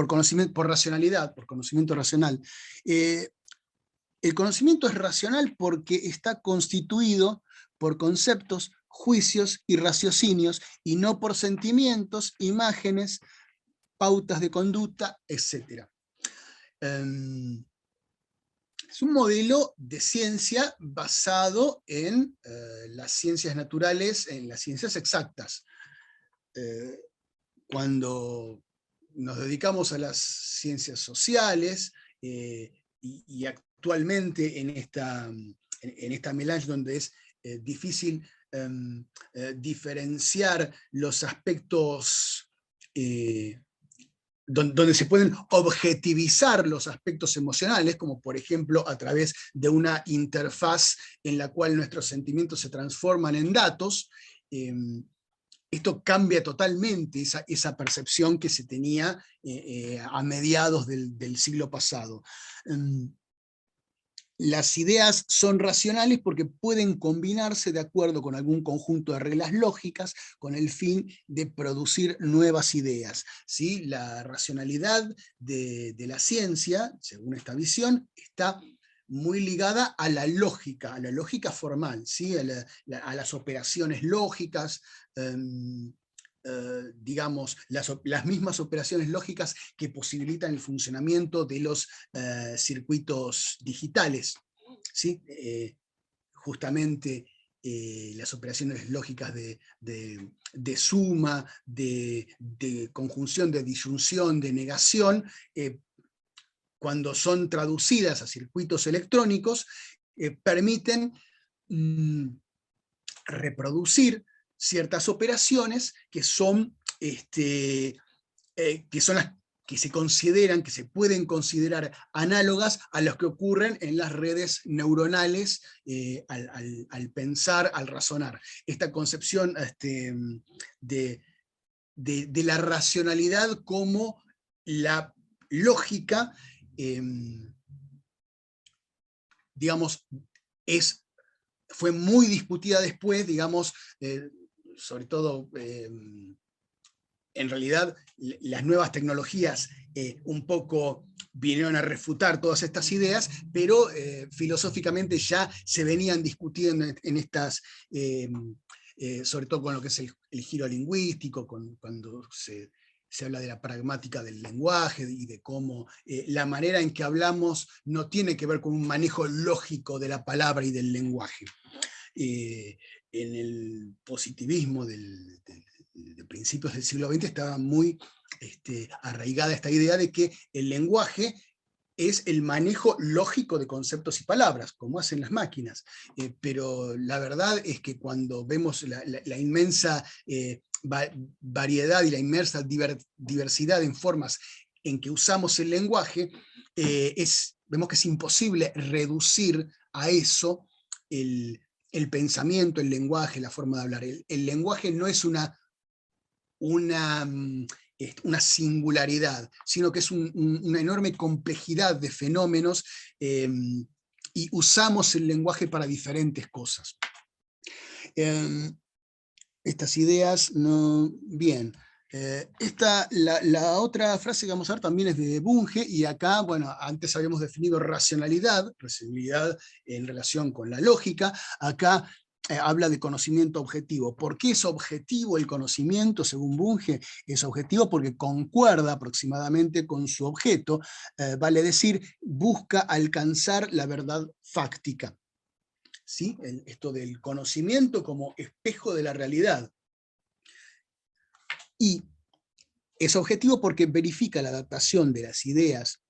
conocimiento, por racionalidad, por conocimiento racional. El conocimiento es racional porque está constituido por conceptos, juicios y raciocinios, y no por sentimientos, imágenes, pautas de conducta, etc. Es un modelo de ciencia basado en las ciencias naturales, en las ciencias exactas. Cuando nos dedicamos a las ciencias sociales, y actualmente en esta melange donde es difícil diferenciar los aspectos, donde se pueden objetivizar los aspectos emocionales, como por ejemplo a través de una interfaz en la cual nuestros sentimientos se transforman en datos. Esto cambia totalmente esa percepción que se tenía a mediados del siglo pasado. Las ideas son racionales porque pueden combinarse de acuerdo con algún conjunto de reglas lógicas con el fin de producir nuevas ideas, ¿sí? La racionalidad de la ciencia, según esta visión, está muy ligada a la lógica formal, ¿sí? a las operaciones lógicas, digamos, las mismas operaciones lógicas que posibilitan el funcionamiento de los circuitos digitales, ¿sí? Justamente las operaciones lógicas de suma, de conjunción, de disyunción, de negación, cuando son traducidas a circuitos electrónicos, permiten reproducir ciertas operaciones que son las que se consideran, que se pueden considerar análogas a las que ocurren en las redes neuronales al pensar, al razonar. Esta concepción de la racionalidad como la lógica digamos, fue muy discutida después, digamos, sobre todo, en realidad, las nuevas tecnologías un poco vinieron a refutar todas estas ideas, pero filosóficamente ya se venían discutiendo en estas, sobre todo con lo que es el giro lingüístico, cuando se habla de la pragmática del lenguaje y de cómo la manera en que hablamos no tiene que ver con un manejo lógico de la palabra y del lenguaje. En el positivismo de principios del siglo XX estaba muy arraigada esta idea de que el lenguaje es el manejo lógico de conceptos y palabras, como hacen las máquinas. Pero la verdad es que cuando vemos la inmensa variedad y la inmensa diversidad en formas en que usamos el lenguaje, vemos que es imposible reducir a eso el pensamiento, el lenguaje, la forma de hablar. El lenguaje no es una singularidad, sino que es una enorme complejidad de fenómenos, y usamos el lenguaje para diferentes cosas. Estas ideas, bien. La otra frase que vamos a ver también es de Bunge, y acá, bueno, antes habíamos definido racionalidad en relación con la lógica. Acá habla de conocimiento objetivo. ¿Por qué es objetivo el conocimiento, según Bunge? Es objetivo porque concuerda aproximadamente con su objeto, vale decir, busca alcanzar la verdad fáctica. ¿Sí? Esto del conocimiento como espejo de la realidad. Y es objetivo porque verifica la adaptación de las ideas,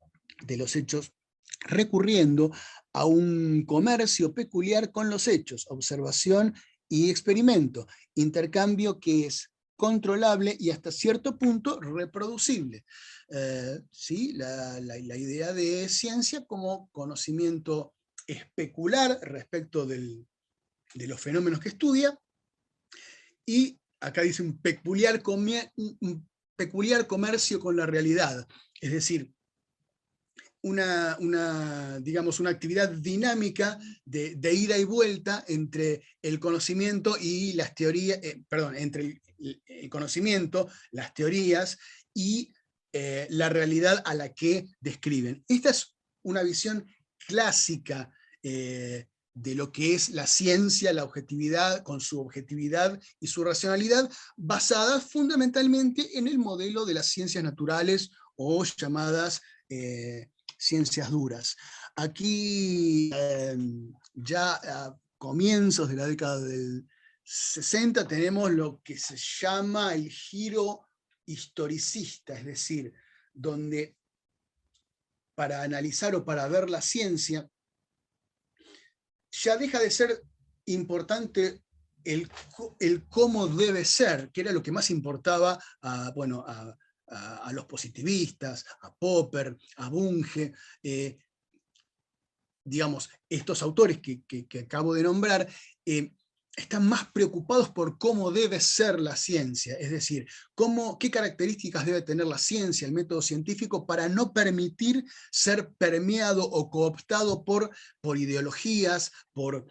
de los hechos, recurriendo a un comercio peculiar con los hechos, observación y experimento, intercambio que es controlable y hasta cierto punto reproducible. ¿Sí? La idea de ciencia como conocimiento especular respecto de los fenómenos que estudia, y acá dice un peculiar comercio con la realidad, es decir, digamos, una actividad dinámica de ida y vuelta entre el conocimiento y las teorías, entre el conocimiento, las teorías y la realidad a la que describen. Esta es una visión clásica de lo que es la ciencia, la objetividad, con su objetividad y su racionalidad, basada fundamentalmente en el modelo de las ciencias naturales o llamadas ciencias duras. Aquí, ya a comienzos de la década del 60, tenemos lo que se llama el giro historicista, es decir, donde para analizar o para ver la ciencia, ya deja de ser importante el cómo debe ser, que era lo que más importaba a los positivistas, a Popper, a Bunge, digamos, estos autores que acabo de nombrar, están más preocupados por cómo debe ser la ciencia, es decir, qué características debe tener la ciencia, el método científico, para no permitir ser permeado o cooptado por ideologías, por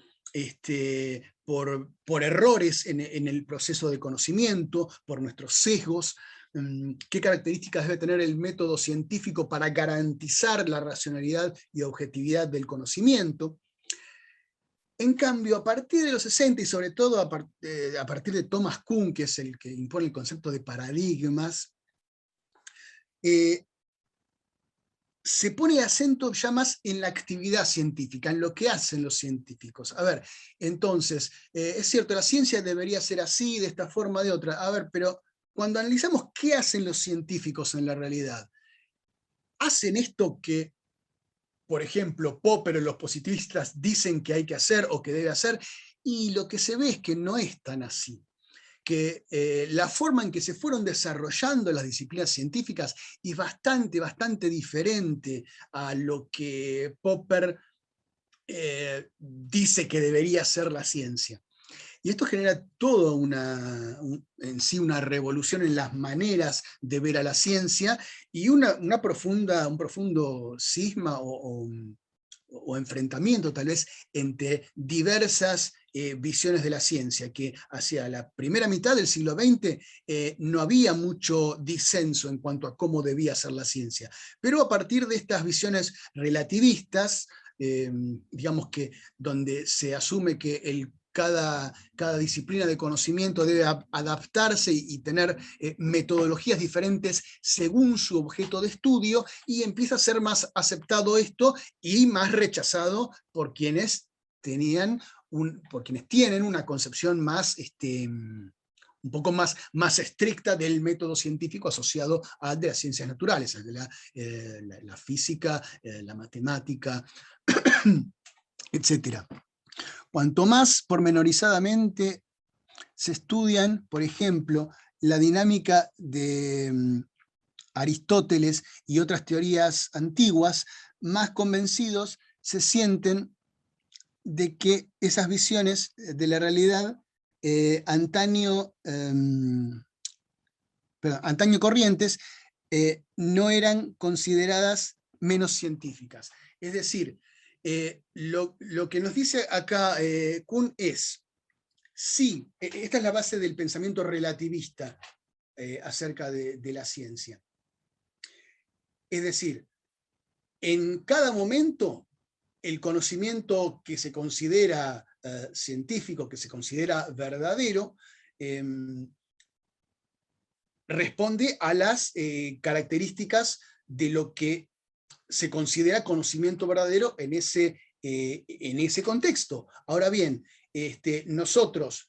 errores en el proceso de conocimiento, por nuestros sesgos. ¿Qué características debe tener el método científico para garantizar la racionalidad y objetividad del conocimiento? En cambio, a partir de los 60, y sobre todo a partir de Thomas Kuhn, que es el que impone el concepto de paradigmas, se pone el acento ya más en la actividad científica, en lo que hacen los científicos. A ver, entonces, es cierto, la ciencia debería ser así, de esta forma, de otra. A ver, pero cuando analizamos qué hacen los científicos en la realidad, ¿hacen esto que, por ejemplo, Popper o los positivistas dicen que hay que hacer o que debe hacer? Y lo que se ve es que no es tan así. Que la forma en que se fueron desarrollando las disciplinas científicas es bastante diferente a lo que Popper dice que debería ser la ciencia. Y esto genera toda en sí una revolución en las maneras de ver a la ciencia y un profundo cisma o enfrentamiento tal vez entre diversas visiones de la ciencia, que hacia la primera mitad del siglo XX no había mucho disenso en cuanto a cómo debía ser la ciencia. Pero a partir de estas visiones relativistas, digamos que donde se asume que cada disciplina de conocimiento debe adaptarse y tener metodologías diferentes según su objeto de estudio, y empieza a ser más aceptado esto y más rechazado por quienes tienen una concepción más un poco más estricta del método científico asociado al de las ciencias naturales, al de la física, la matemática, etc. Cuanto más pormenorizadamente se estudian, por ejemplo, la dinámica de Aristóteles y otras teorías antiguas, más convencidos se sienten de que esas visiones de la realidad antaño corrientes no eran consideradas menos científicas. Es decir, lo que nos dice acá Kuhn es, sí, esta es la base del pensamiento relativista acerca de la ciencia. Es decir, en cada momento el conocimiento que se considera científico, que se considera verdadero, responde a las características de lo que se considera conocimiento verdadero en ese contexto. Ahora bien, nosotros,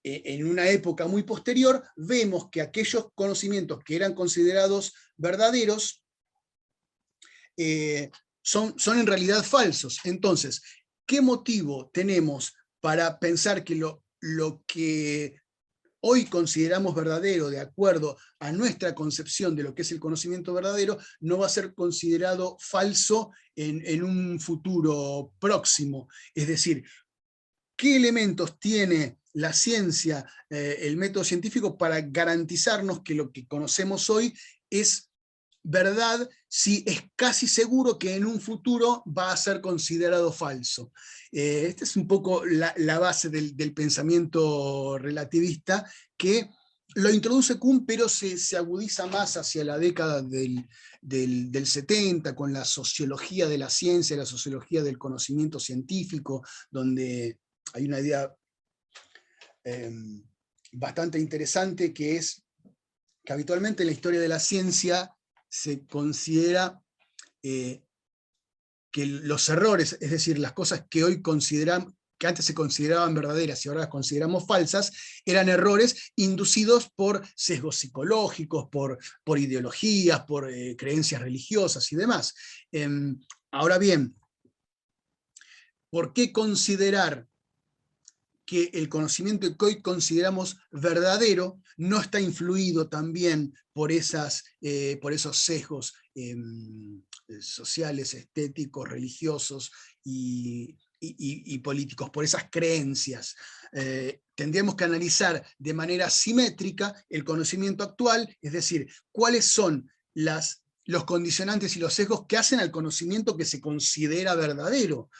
en una época muy posterior, vemos que aquellos conocimientos que eran considerados verdaderos son en realidad falsos. Entonces, ¿qué motivo tenemos para pensar que lo que hoy consideramos verdadero, de acuerdo a nuestra concepción de lo que es el conocimiento verdadero, no va a ser considerado falso en un futuro próximo? Es decir, ¿qué elementos tiene la ciencia, el método científico, para garantizarnos que lo que conocemos hoy es verdad, si es casi seguro que en un futuro va a ser considerado falso? Esta es un poco la base del pensamiento relativista, que lo introduce Kuhn, pero se agudiza más hacia la década del 70, con la sociología de la ciencia, la sociología del conocimiento científico, donde hay una idea bastante interesante, que es que habitualmente en la historia de la ciencia se considera que los errores, es decir, las cosas que hoy que antes se consideraban verdaderas y ahora las consideramos falsas, eran errores inducidos por sesgos psicológicos, por ideologías, por creencias religiosas y demás. Ahora bien, ¿por qué considerar que el conocimiento que hoy consideramos verdadero no está influido también por esos sesgos sociales, estéticos, religiosos y políticos, por esas creencias? Tendríamos que analizar de manera simétrica el conocimiento actual, es decir, cuáles son los condicionantes y los sesgos que hacen al conocimiento que se considera verdadero,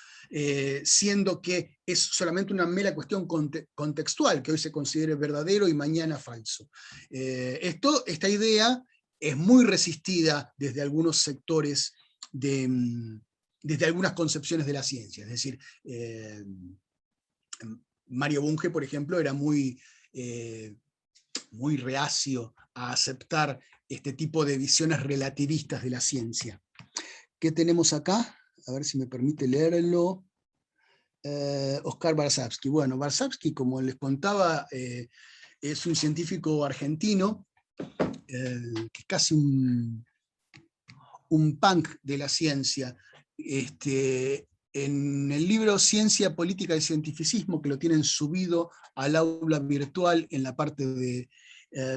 siendo que es solamente una mera cuestión contextual, que hoy se considere verdadero y mañana falso. Esta idea es muy resistida desde algunos sectores, desde algunas concepciones de la ciencia. Es decir, Mario Bunge, por ejemplo, era muy reacio a aceptar este tipo de visiones relativistas de la ciencia. ¿Qué tenemos acá? A ver si me permite leerlo. Oscar Varsavsky. Bueno, Varsavsky, como les contaba, es un científico argentino, que es casi un punk de la ciencia. En el libro Ciencia, Política y Cientificismo, que lo tienen subido al aula virtual en la parte de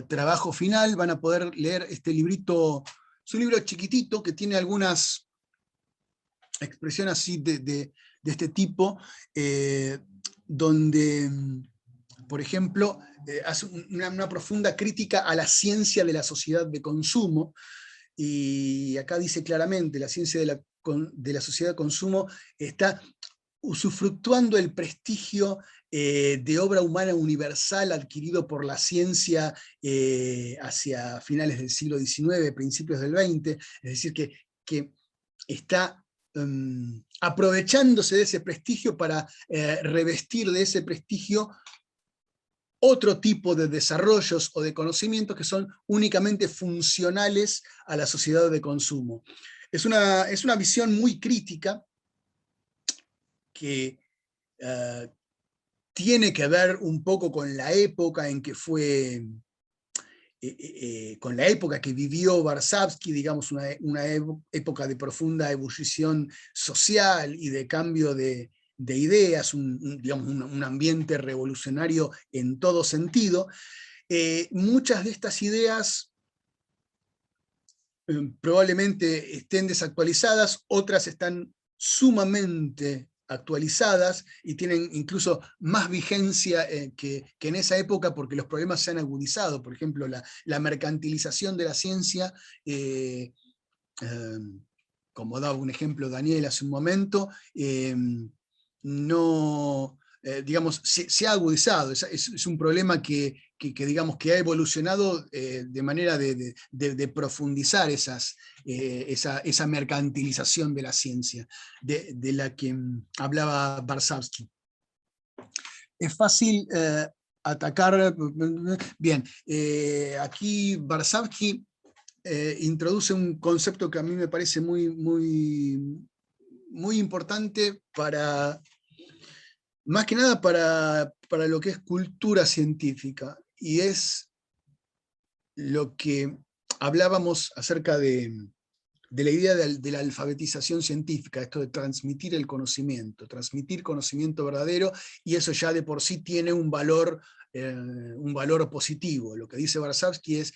trabajo final, van a poder leer este librito. Es un libro chiquitito que tiene algunas expresiones así de este tipo, donde, por ejemplo, hace una profunda crítica a la ciencia de la sociedad de consumo, y acá dice claramente, la ciencia de la sociedad de consumo está usufructuando el prestigio de obra humana universal adquirido por la ciencia hacia finales del siglo XIX, principios del XX, es decir, que está aprovechándose de ese prestigio para revestir de ese prestigio otro tipo de desarrollos o de conocimientos que son únicamente funcionales a la sociedad de consumo. Es una visión muy crítica que tiene que ver un poco con la época en que fue, con la época que vivió Varsavsky, digamos, una época de profunda ebullición social y de cambio de ideas, digamos, un ambiente revolucionario en todo sentido. Muchas de estas ideas probablemente estén desactualizadas, otras están sumamente actualizadas y tienen incluso más vigencia que en esa época, porque los problemas se han agudizado. Por ejemplo, la mercantilización de la ciencia, como daba un ejemplo Daniel hace un momento, no, digamos, se ha agudizado. Es un problema que digamos, que ha evolucionado de manera de profundizar esa mercantilización de la ciencia, de la que hablaba Varsavsky. Es fácil atacar. Bien, aquí Varsavsky introduce un concepto que a mí me parece muy importante más que nada para lo que es cultura científica, y es lo que hablábamos acerca de la idea de la alfabetización científica, esto de transmitir el conocimiento, transmitir conocimiento verdadero, y eso ya de por sí tiene un valor positivo. Lo que dice Varsavsky es,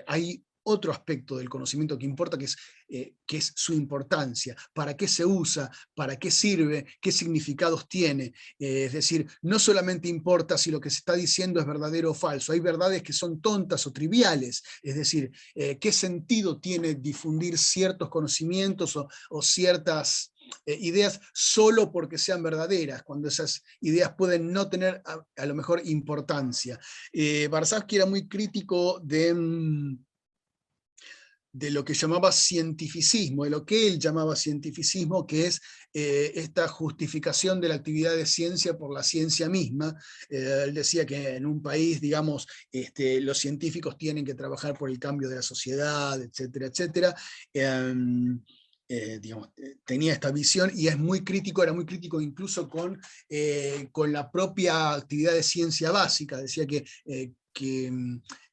hay otro aspecto del conocimiento que importa, que es su importancia, para qué se usa, para qué sirve, qué significados tiene. Es decir, no solamente importa si lo que se está diciendo es verdadero o falso, hay verdades que son tontas o triviales, es decir, qué sentido tiene difundir ciertos conocimientos o ciertas ideas solo porque sean verdaderas, cuando esas ideas pueden no tener a lo mejor importancia. Varsavsky era muy crítico de lo que llamaba cientificismo, de lo que él llamaba cientificismo, que es esta justificación de la actividad de ciencia por la ciencia misma. Él decía que en un país, digamos, los científicos tienen que trabajar por el cambio de la sociedad, etcétera, etcétera. Digamos, tenía esta visión, y era muy crítico incluso con la propia actividad de ciencia básica. Decía que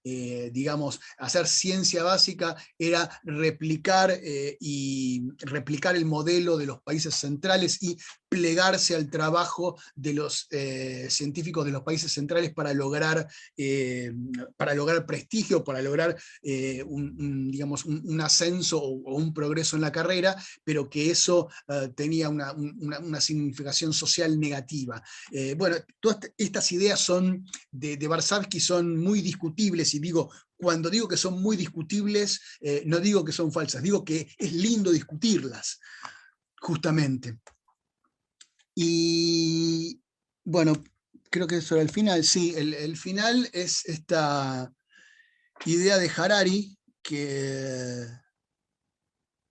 digamos, hacer ciencia básica era replicar el modelo de los países centrales y plegarse al trabajo de los científicos de los países centrales para lograr prestigio, para lograr digamos, un ascenso o un progreso en la carrera, pero que eso tenía una significación social negativa. Bueno, todas estas ideas son de Varsavsky son muy discutibles, y digo, cuando digo que son muy discutibles, no digo que son falsas, digo que es lindo discutirlas, justamente. Y bueno, creo que eso era el final. Sí, el final es esta idea de Harari, que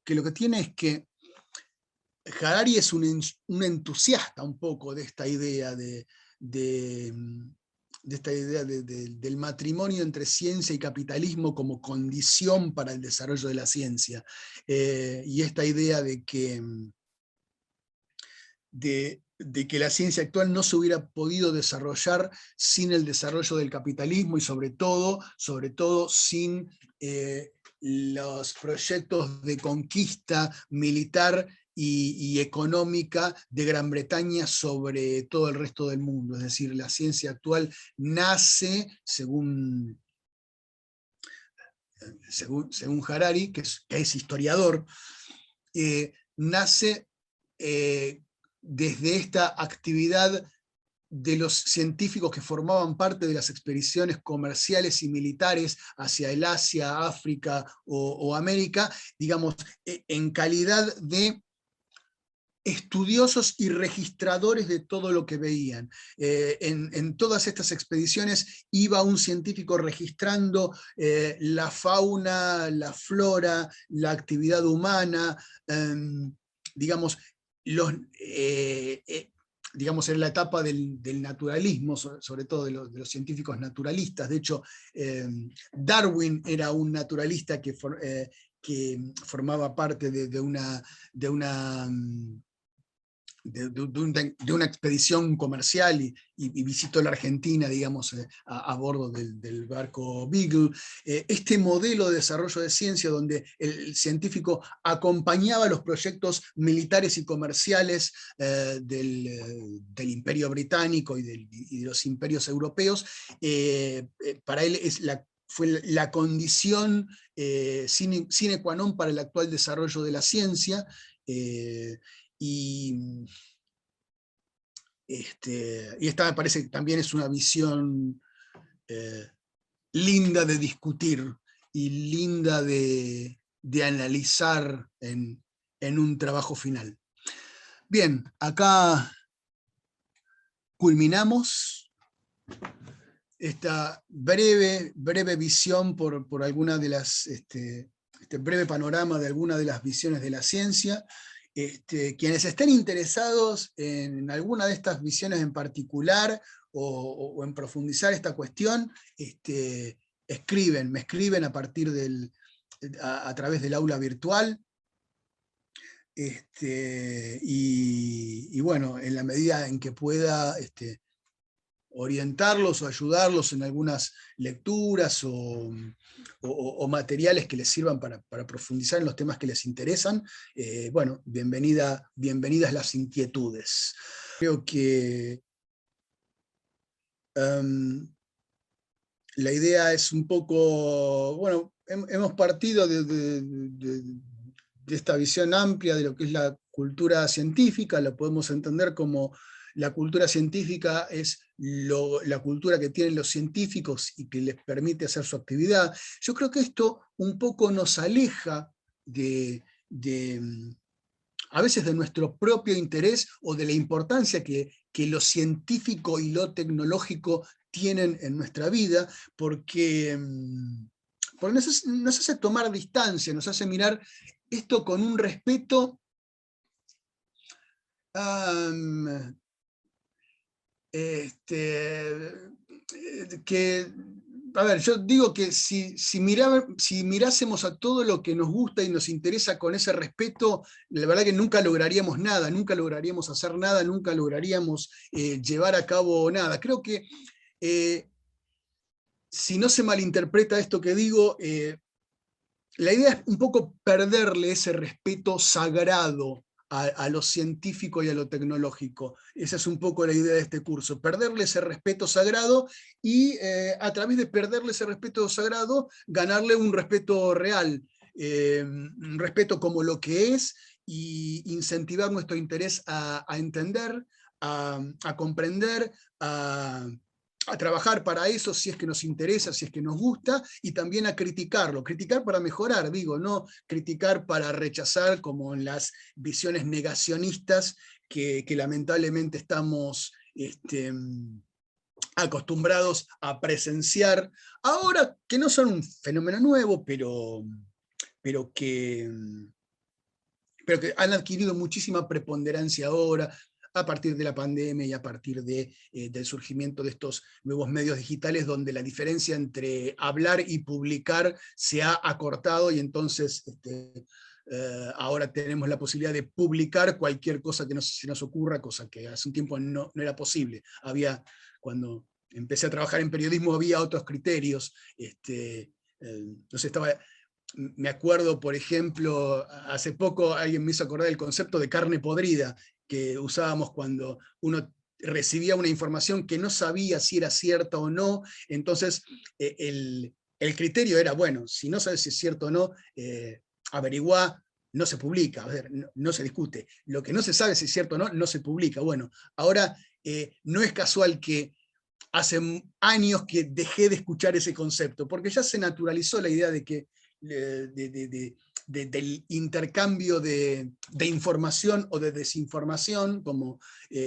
lo que tiene es que Harari es un entusiasta un poco de esta idea del matrimonio entre ciencia y capitalismo como condición para el desarrollo de la ciencia. Y esta idea de que la ciencia actual no se hubiera podido desarrollar sin el desarrollo del capitalismo, y sobre todo sin los proyectos de conquista militar y económica de Gran Bretaña sobre todo el resto del mundo. Es decir, la ciencia actual nace, según Harari, que es historiador, nace desde esta actividad de los científicos que formaban parte de las expediciones comerciales y militares hacia el Asia, África o América, digamos, en calidad de estudiosos y registradores de todo lo que veían. En todas estas expediciones iba un científico registrando la fauna, la flora, la actividad humana, digamos, digamos, en la etapa del naturalismo, sobre todo de los científicos naturalistas. De hecho, Darwin era un naturalista que formaba parte de una expedición comercial y visitó la Argentina, digamos, a bordo del barco Beagle. Este modelo de desarrollo de ciencia donde el científico acompañaba los proyectos militares y comerciales del Imperio Británico y de los imperios europeos, para él fue la condición sine qua non para el actual desarrollo de la ciencia. Y esta me parece que también es una visión linda de discutir y linda de analizar en un trabajo final. Bien, acá culminamos esta breve visión por alguna de las, este breve panorama de alguna de las visiones de la ciencia. Quienes estén interesados en alguna de estas visiones en particular o en profundizar esta cuestión, me escriben a partir a través del aula virtual. Y bueno, en la medida en que pueda orientarlos o ayudarlos en algunas lecturas o materiales que les sirvan para profundizar en los temas que les interesan, bueno, bienvenidas las inquietudes. Creo que la idea es un poco, bueno, hemos partido de esta visión amplia de lo que es la cultura científica. Lo podemos entender como la cultura científica es la cultura que tienen los científicos y que les permite hacer su actividad. Yo creo que esto un poco nos aleja a veces de nuestro propio interés o de la importancia que lo científico y lo tecnológico tienen en nuestra vida, porque nos hace tomar distancia, nos hace mirar esto con un respeto a ver, yo digo que si mirásemos a todo lo que nos gusta y nos interesa con ese respeto, la verdad que nunca lograríamos nada, nunca lograríamos hacer nada, nunca lograríamos llevar a cabo nada. Creo que si no se malinterpreta esto que digo, la idea es un poco perderle ese respeto sagrado a lo científico y a lo tecnológico. Esa es un poco la idea de este curso, perderle ese respeto sagrado y a través de perderle ese respeto sagrado, ganarle un respeto real, un respeto como lo que es, y incentivar nuestro interés a entender, a comprender, a trabajar para eso si es que nos interesa, si es que nos gusta, y también a criticarlo. Criticar para mejorar, digo, no criticar para rechazar como en las visiones negacionistas que lamentablemente estamos acostumbrados a presenciar ahora, que no son un fenómeno nuevo, pero que han adquirido muchísima preponderancia ahora, a partir de la pandemia y a partir del surgimiento de estos nuevos medios digitales, donde la diferencia entre hablar y publicar se ha acortado, y entonces ahora tenemos la posibilidad de publicar cualquier cosa que se nos ocurra, cosa que hace un tiempo no era posible. Cuando empecé a trabajar en periodismo había otros criterios. No sé, me acuerdo, por ejemplo, hace poco alguien me hizo acordar el concepto de carne podrida, que usábamos cuando uno recibía una información que no sabía si era cierta o no. Entonces el criterio era, bueno, si no sabes si es cierto o no, averiguá, no se publica, a ver, no se discute. Lo que no se sabe si es cierto o no, no se publica. Bueno, ahora no es casual que hace años que dejé de escuchar ese concepto, porque ya se naturalizó la idea de que del intercambio de información o de desinformación como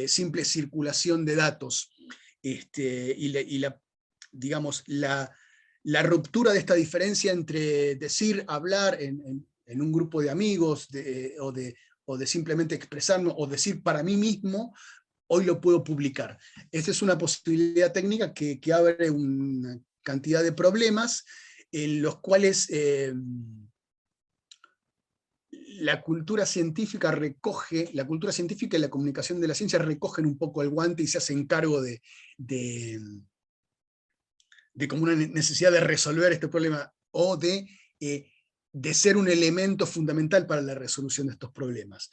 simple circulación de datos. Digamos, la ruptura de esta diferencia entre decir, hablar en un grupo de amigos o de simplemente expresarnos o decir para mí mismo, hoy lo puedo publicar. Esta es una posibilidad técnica que abre una cantidad de problemas en los cuales la cultura científica y la comunicación de la ciencia recogen un poco el guante y se hacen cargo de como una necesidad de resolver este problema o de ser un elemento fundamental para la resolución de estos problemas.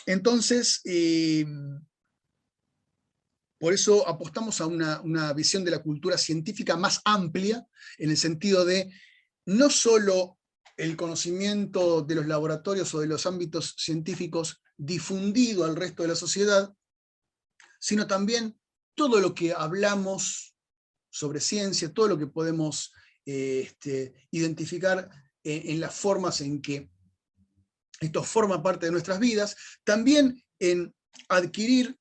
Entonces, por eso apostamos a una visión de la cultura científica más amplia, en el sentido de no solo el conocimiento de los laboratorios o de los ámbitos científicos difundido al resto de la sociedad, sino también todo lo que hablamos sobre ciencia, todo lo que podemos identificar en las formas en que esto forma parte de nuestras vidas, también en adquirir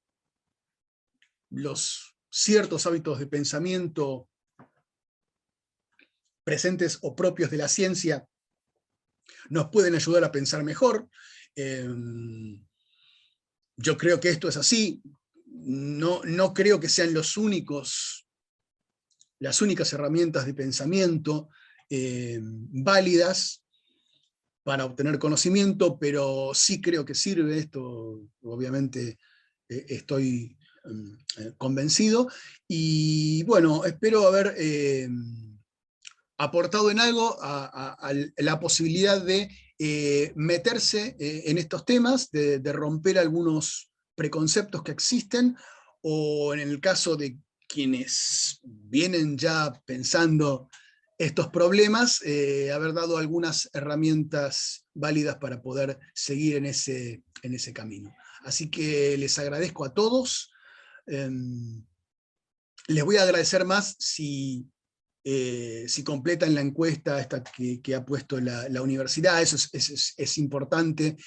los ciertos hábitos de pensamiento presentes o propios de la ciencia nos pueden ayudar a pensar mejor. Yo creo que esto es así. No creo que sean las únicas herramientas de pensamiento válidas para obtener conocimiento, pero sí creo que sirve esto, obviamente estoy convencido, y bueno, espero haber aportado en algo a la posibilidad de meterse en estos temas, de romper algunos preconceptos que existen, o en el caso de quienes vienen ya pensando estos problemas, haber dado algunas herramientas válidas para poder seguir en ese camino. Así que les agradezco a todos. Les voy a agradecer más si completan la encuesta esta que ha puesto la universidad. Eso es importante,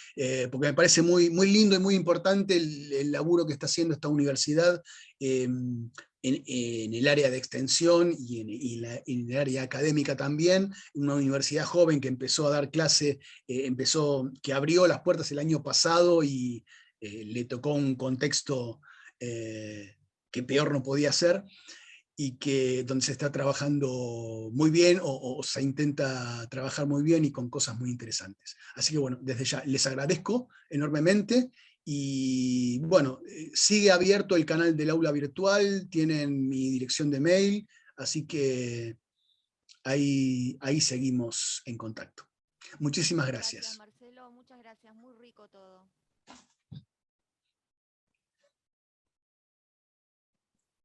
porque me parece muy, muy lindo y muy importante el laburo que está haciendo esta universidad en el área de extensión y en el área académica también. Una universidad joven que empezó a dar clase, que abrió las puertas el año pasado y le tocó un contexto que peor no podía ser, y donde se está trabajando muy bien, o se intenta trabajar muy bien y con cosas muy interesantes. Así que bueno, desde ya les agradezco enormemente, y bueno, sigue abierto el canal del aula virtual, tienen mi dirección de mail, así que ahí seguimos en contacto. Muchísimas gracias. Gracias, Marcelo, muchas gracias, muy rico todo.